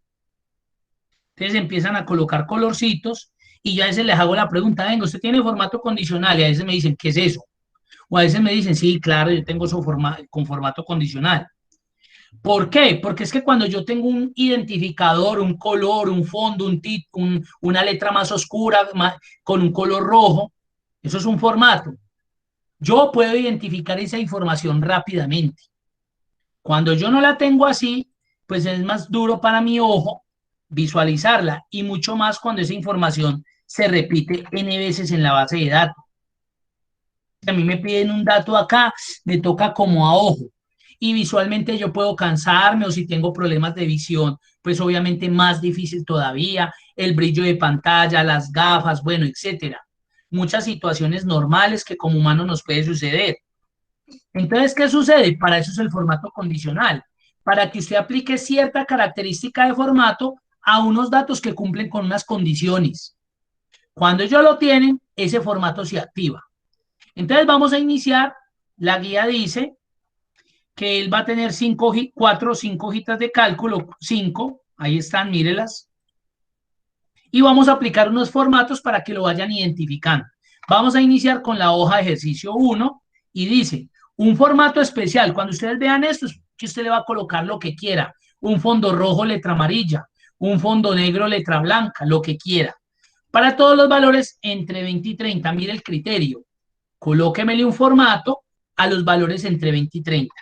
entonces empiezan a colocar colorcitos y yo a veces les hago la pregunta, venga, ¿usted tiene formato condicional? Y a veces me dicen, ¿qué es eso? O a veces me dicen, sí, claro, yo tengo eso con formato condicional. ¿Por qué? Porque es que cuando yo tengo un identificador, un color, un fondo, una letra más oscura con un color rojo, eso es un formato. Yo puedo identificar esa información rápidamente. Cuando yo no la tengo así, pues es más duro para mi ojo visualizarla y mucho más cuando esa información se repite n veces en la base de datos. A mí me piden un dato acá, me toca como a ojo y visualmente yo puedo cansarme o si tengo problemas de visión, pues obviamente más difícil todavía, el brillo de pantalla, las gafas, bueno, etcétera. Muchas situaciones normales que como humano nos puede suceder. Entonces, ¿qué sucede? Para eso es el formato condicional, para que usted aplique cierta característica de formato a unos datos que cumplen con unas condiciones. Cuando ellos lo tienen, ese formato se activa. Entonces vamos a iniciar. La guía dice que él va a tener 4 o 5 hojitas de cálculo, 5, ahí están, mírelas. Y vamos a aplicar unos formatos para que lo vayan identificando. Vamos a iniciar con la hoja de ejercicio 1 y dice, un formato especial. Cuando ustedes vean esto, es que usted le va a colocar lo que quiera. Un fondo rojo, letra amarilla. Un fondo negro, letra blanca, lo que quiera. Para todos los valores entre 20 y 30, mire el criterio. Colóquemele un formato a los valores entre 20 y 30.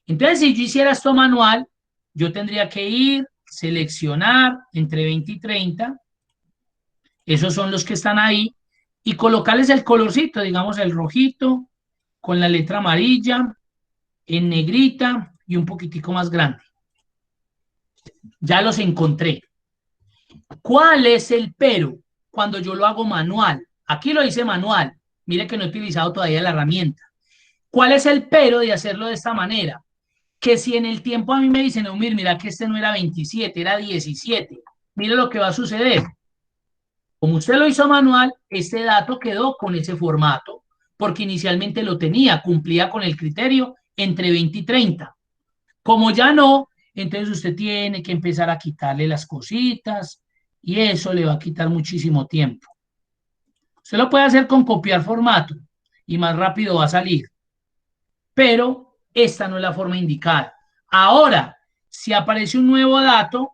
Entonces, si yo hiciera esto manual, yo tendría que ir, seleccionar entre 20 y 30, esos son los que están ahí, y colocarles el colorcito, digamos el rojito, con la letra amarilla, en negrita y un poquitico más grande. Ya los encontré. ¿Cuál es el pero cuando yo lo hago manual? Aquí lo hice manual. Mire que no he utilizado todavía la herramienta. ¿Cuál es el pero de hacerlo de esta manera? Que si en el tiempo a mí me dicen, mira que este no era 27, era 17, mire lo que va a suceder. Como usted lo hizo manual, este dato quedó con ese formato, porque inicialmente lo tenía, cumplía con el criterio entre 20 y 30. Como ya no, entonces usted tiene que empezar a quitarle las cositas y eso le va a quitar muchísimo tiempo. Usted lo puede hacer con copiar formato y más rápido va a salir, pero esta no es la forma indicada. Ahora, si aparece un nuevo dato,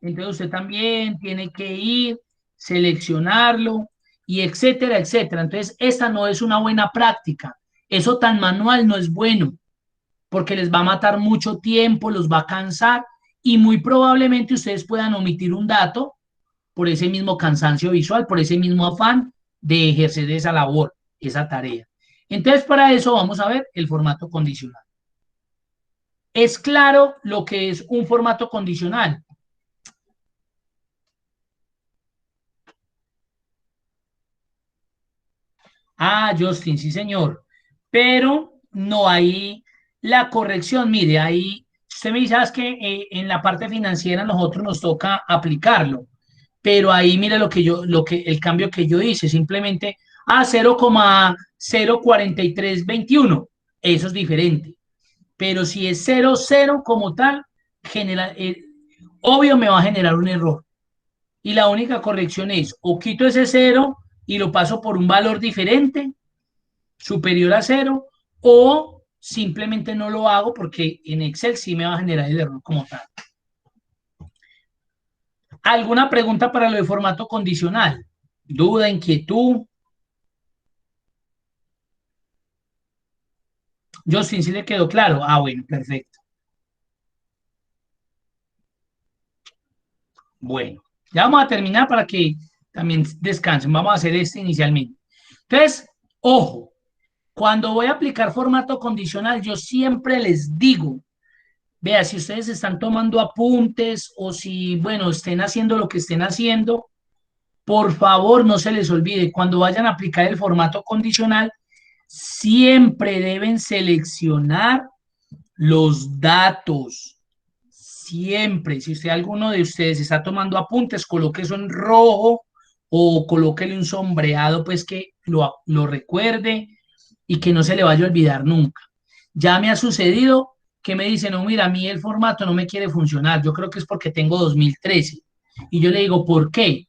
entonces usted también tiene que ir, seleccionarlo y etcétera, etcétera. Entonces, esta no es una buena práctica. Eso tan manual no es bueno porque les va a matar mucho tiempo, los va a cansar y muy probablemente ustedes puedan omitir un dato por ese mismo cansancio visual, por ese mismo afán de ejercer esa labor, esa tarea. Entonces, para eso vamos a ver el formato condicional. ¿Es claro lo que es un formato condicional? Ah, Justin, sí, señor. Pero no hay la corrección. Mire, ahí usted me dice, ¿sabes que en la parte financiera nosotros nos toca aplicarlo? Pero ahí mire el cambio que yo hice, simplemente a 0,04321. Eso es diferente. Pero si es 00 como tal, obvio me va a generar un error. Y la única corrección es o quito ese 0 y lo paso por un valor diferente, superior a 0, o simplemente no lo hago porque en Excel sí me va a generar el error como tal. ¿Alguna pregunta para lo de formato condicional? ¿Duda, inquietud? Justin, ¿sí le quedó claro? Ah, bueno, perfecto. Bueno, ya vamos a terminar para que también descansen. Vamos a hacer este inicialmente. Entonces, ojo, Cuando voy a aplicar formato condicional, yo siempre les digo, vea, si ustedes están tomando apuntes o si, bueno, estén haciendo lo que estén haciendo, por favor, no se les olvide, cuando vayan a aplicar el formato condicional, siempre deben seleccionar los datos. Siempre, si usted, alguno de ustedes está tomando apuntes, coloque eso en rojo o colóquele un sombreado, pues que lo recuerde y que no se le vaya a olvidar nunca. Ya me ha sucedido que me dicen, no, mira, a mí el formato no me quiere funcionar, yo creo que es porque tengo 2013. Y yo le digo, ¿por qué?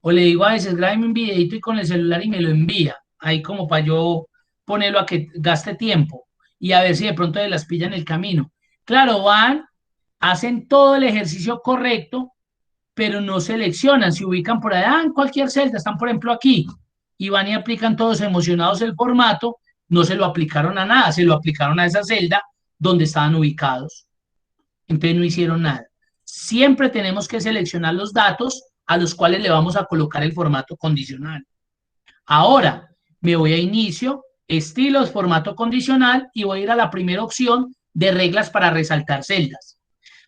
O le digo a veces, grábeme un videito y con el celular y me lo envía, ahí como para yo ponerlo a que gaste tiempo y a ver si de pronto de las pilla en el camino. Claro, van, hacen todo el ejercicio correcto, pero no seleccionan, se ubican por allá en cualquier celda, están por ejemplo aquí, y van y aplican todos emocionados el formato, no se lo aplicaron a nada, se lo aplicaron a esa celda donde estaban ubicados. Entonces no hicieron nada. Siempre tenemos que seleccionar los datos a los cuales le vamos a colocar el formato condicional. Ahora me voy a inicio, estilos, formato condicional y voy a ir a la primera opción de reglas para resaltar celdas.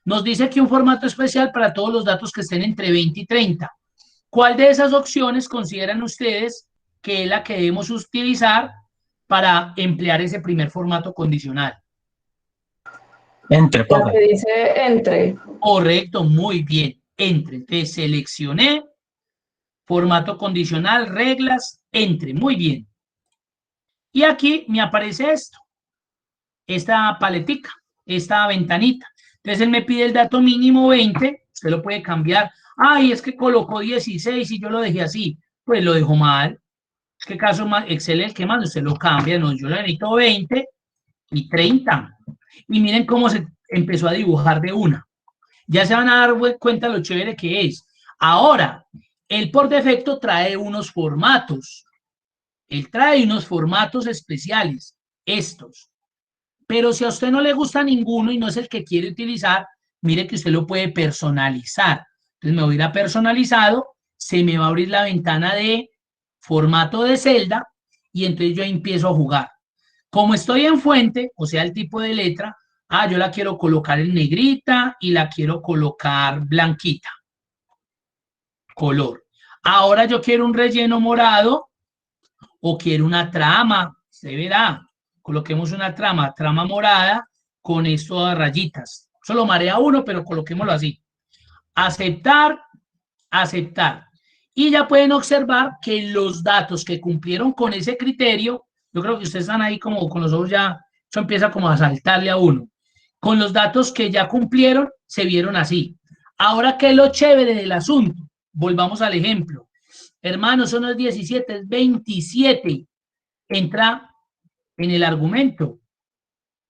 Nos dice que un formato especial para todos los datos que estén entre 20 y 30. ¿Cuál de esas opciones consideran ustedes que es la que debemos utilizar para emplear ese primer formato condicional? Entre, La profe. que dice entre. Correcto, muy bien. Entre. Entonces seleccioné formato condicional, reglas, entre. Muy bien. Y aquí me aparece esto, esta paletica, esta ventanita. Entonces él me pide el dato mínimo 20, usted lo puede cambiar. Ay, es que colocó 16 y yo lo dejé así. Pues lo dejo mal. ¿Qué caso más? Excel el que más, usted lo cambia. No, yo le necesito 20 y 30. Y miren cómo se empezó a dibujar de una. Ya se van a dar cuenta lo chévere que es. Ahora, él por defecto trae unos formatos. Él trae unos formatos especiales, estos. Pero si a usted no le gusta ninguno y no es el que quiere utilizar, mire que usted lo puede personalizar. Entonces me voy a ir a personalizado, se me va a abrir la ventana de formato de celda y entonces yo empiezo a jugar. Como estoy en fuente, o sea, el tipo de letra, yo la quiero colocar en negrita y la quiero colocar blanquita. Color. Ahora yo quiero un relleno morado o quiero una trama, se verá. Coloquemos una trama morada con esto a rayitas. Solo marea uno, pero coloquémoslo así. Aceptar, aceptar. Y ya pueden observar que los datos que cumplieron con ese criterio, yo creo que ustedes están ahí como con los ojos ya, eso empieza como a saltarle a uno. Con los datos que ya cumplieron, se vieron así. Ahora, ¿qué es lo chévere del asunto? Volvamos al ejemplo. Hermano, eso no es 17, es 27. Entra en el argumento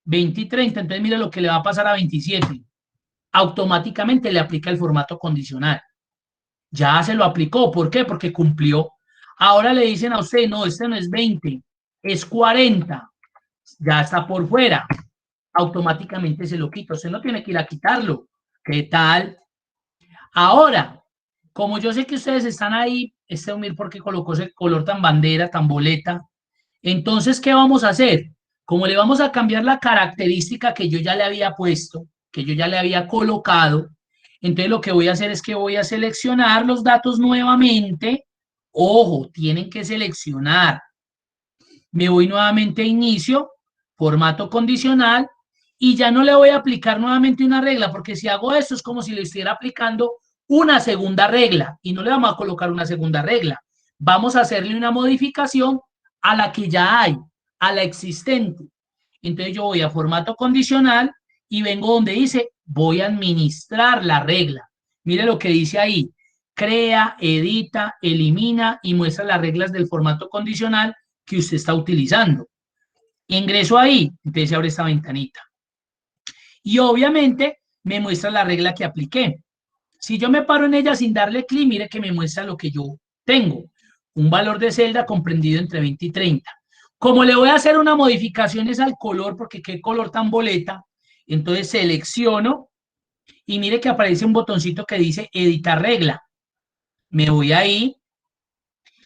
20 y 30, entonces mire lo que le va a pasar a 27. Automáticamente le aplica el formato condicional. Ya se lo aplicó. ¿Por qué? Porque cumplió. Ahora le dicen a usted, no, este no es 20, es 40. Ya está por fuera. Automáticamente se lo quita. Usted no tiene que ir a quitarlo. ¿Qué tal? Ahora, como yo sé que ustedes están ahí, humilde porque colocó ese color tan bandera, tan boleta, entonces, ¿qué vamos a hacer? Como le vamos a cambiar la característica que yo ya le había puesto, que yo ya le había colocado, entonces lo que voy a hacer es que voy a seleccionar los datos nuevamente. Ojo, tienen que seleccionar. Me voy nuevamente a inicio, formato condicional, y ya no le voy a aplicar nuevamente una regla, porque si hago esto es como si le estuviera aplicando una segunda regla, y no le vamos a colocar una segunda regla. Vamos a hacerle una modificación a la que ya hay, a la existente. Entonces yo voy a formato condicional y vengo donde dice voy a administrar la regla. Mire lo que dice ahí. Crea, edita, elimina y muestra las reglas del formato condicional que usted está utilizando. Ingreso ahí, entonces se abre esta ventanita. Y obviamente me muestra la regla que apliqué. Si yo me paro en ella sin darle clic, mire que me muestra lo que yo tengo. Un valor de celda comprendido entre 20 y 30. Como le voy a hacer una modificación es al color, porque qué color tan boleta, entonces selecciono y mire que aparece un botoncito que dice editar regla. Me voy ahí.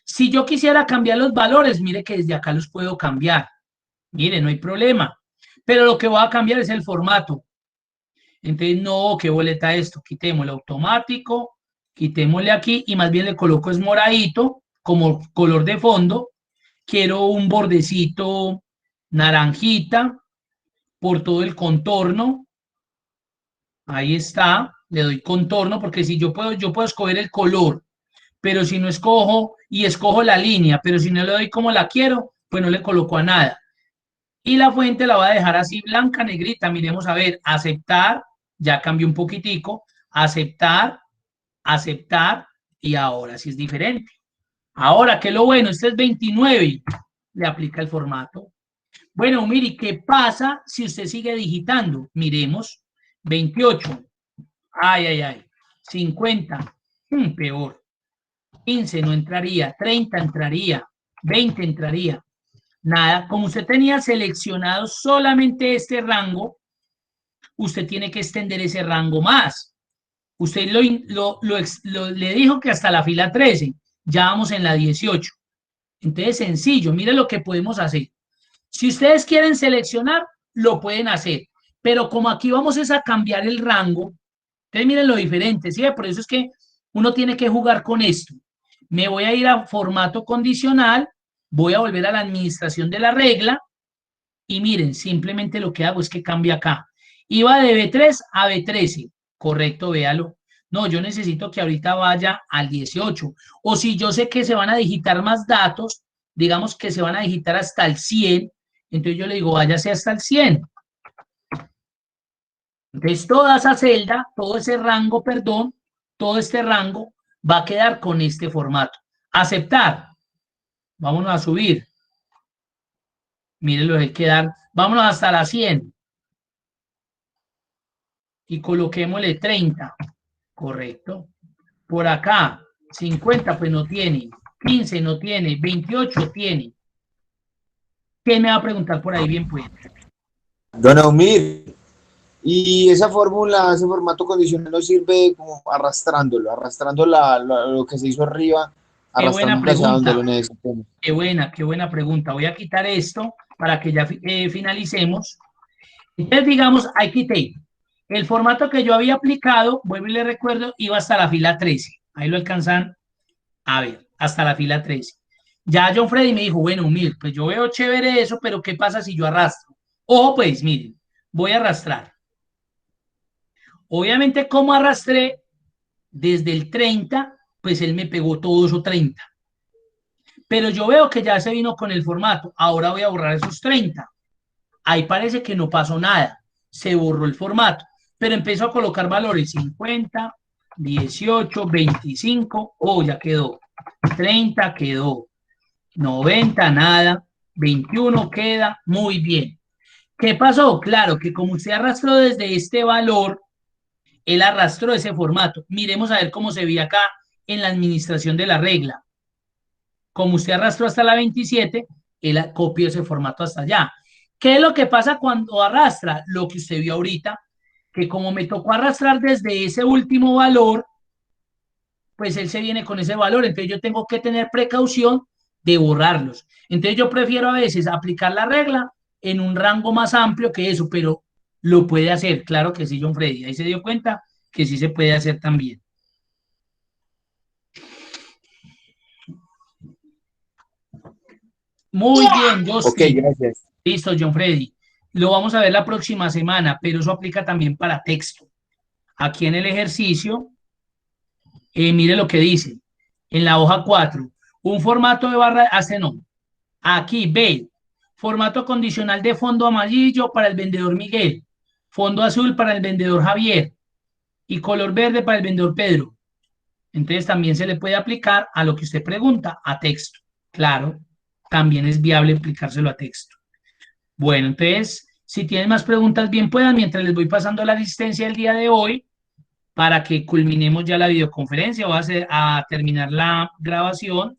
Si yo quisiera cambiar los valores, mire que desde acá los puedo cambiar. Mire, no hay problema. Pero lo que voy a cambiar es el formato. Entonces, no, ¿qué boleta esto? Quitémosle automático, quitémosle aquí y más bien le coloco es moradito como color de fondo. Quiero un bordecito naranjita por todo el contorno. Ahí está, le doy contorno porque si yo puedo escoger el color, pero si no escojo y escojo la línea, pero si no le doy como la quiero, pues no le coloco a nada. Y la fuente la voy a dejar así blanca, negrita. Miremos a ver, aceptar, ya cambió un poquitico, aceptar, aceptar y ahora sí es diferente. Ahora, ¿qué es lo bueno? Este es 29, le aplica el formato. Bueno, mire, ¿qué pasa si usted sigue digitando? Miremos, 28, ay, ay, ay, 50, peor, 15 no entraría, 30 entraría, 20 entraría. Nada, como usted tenía seleccionado solamente este rango, usted tiene que extender ese rango más. Usted le dijo que hasta la fila 13, ya vamos en la 18. Entonces, sencillo, mire lo que podemos hacer. Si ustedes quieren seleccionar, lo pueden hacer, pero como aquí vamos a cambiar el rango, entonces miren lo diferente, ¿sí? Por eso es que uno tiene que jugar con esto. Me voy a ir a formato condicional, voy a volver a la administración de la regla y miren, simplemente lo que hago es que cambia acá. Iba de B3 a B13, correcto, véalo. No, yo necesito que ahorita vaya al 18. O si yo sé que se van a digitar más datos, digamos que se van a digitar hasta el 100, entonces yo le digo, váyase hasta el 100. Entonces toda esa celda, todo ese rango, perdón, todo este rango va a quedar con este formato. Aceptar. Vámonos a subir. Miren lo que quedar. Vámonos hasta la 100. Y coloquémosle 30. Correcto. Por acá, 50 pues no tiene. 15 no tiene. 28 tiene. ¿Quién me va a preguntar por ahí bien pues? Don Eumir, y esa fórmula, ese formato condicional nos sirve como arrastrándolo, arrastrando lo que se hizo arriba, Qué buena arrastrándolo hacia donde pregunta. lo necesitemos. Qué buena pregunta. Voy a quitar esto para que ya finalicemos. Entonces, digamos, ahí quité. El formato que yo había aplicado, vuelvo y le recuerdo, iba hasta la fila 13. Ahí lo alcanzan a ver, hasta la fila 13. Ya John Freddy me dijo, bueno, mire, pues yo veo chévere eso, pero ¿qué pasa si yo arrastro? Ojo, pues, miren, voy a arrastrar. Obviamente, como arrastré desde el 30, pues él me pegó todo eso 30. Pero yo veo que ya se vino con el formato. Ahora voy a borrar esos 30. Ahí parece que no pasó nada. Se borró el formato. Pero empezó a colocar valores 50, 18, 25. Oh, ya quedó. 30 quedó. 90, nada. 21 queda. Muy bien. ¿Qué pasó? Claro que como usted arrastró desde este valor, él arrastró ese formato. Miremos a ver cómo se ve acá en la administración de la regla. Como usted arrastró hasta la 27, él copió ese formato hasta allá. ¿Qué es lo que pasa cuando arrastra? Lo que usted vio ahorita, que como me tocó arrastrar desde ese último valor, pues él se viene con ese valor, entonces yo tengo que tener precaución de borrarlos. Entonces yo prefiero a veces aplicar la regla en un rango más amplio que eso, pero lo puede hacer, claro que sí, John Freddy, ahí se dio cuenta que sí se puede hacer también. Muy bien, Ok, Justin. gracias. Listo, John Freddy. Lo vamos a ver la próxima semana, pero eso aplica también para texto. Aquí en el ejercicio, mire lo que dice. En la hoja 4, un formato de barra, hace no. Aquí, B, formato condicional de fondo amarillo para el vendedor Miguel, fondo azul para el vendedor Javier y color verde para el vendedor Pedro. Entonces también se le puede aplicar a lo que usted pregunta, a texto. Claro, también es viable aplicárselo a texto. Bueno, entonces, si tienen más preguntas, bien puedan, mientras les voy pasando la asistencia del día de hoy para que culminemos ya la videoconferencia. Voy a terminar la grabación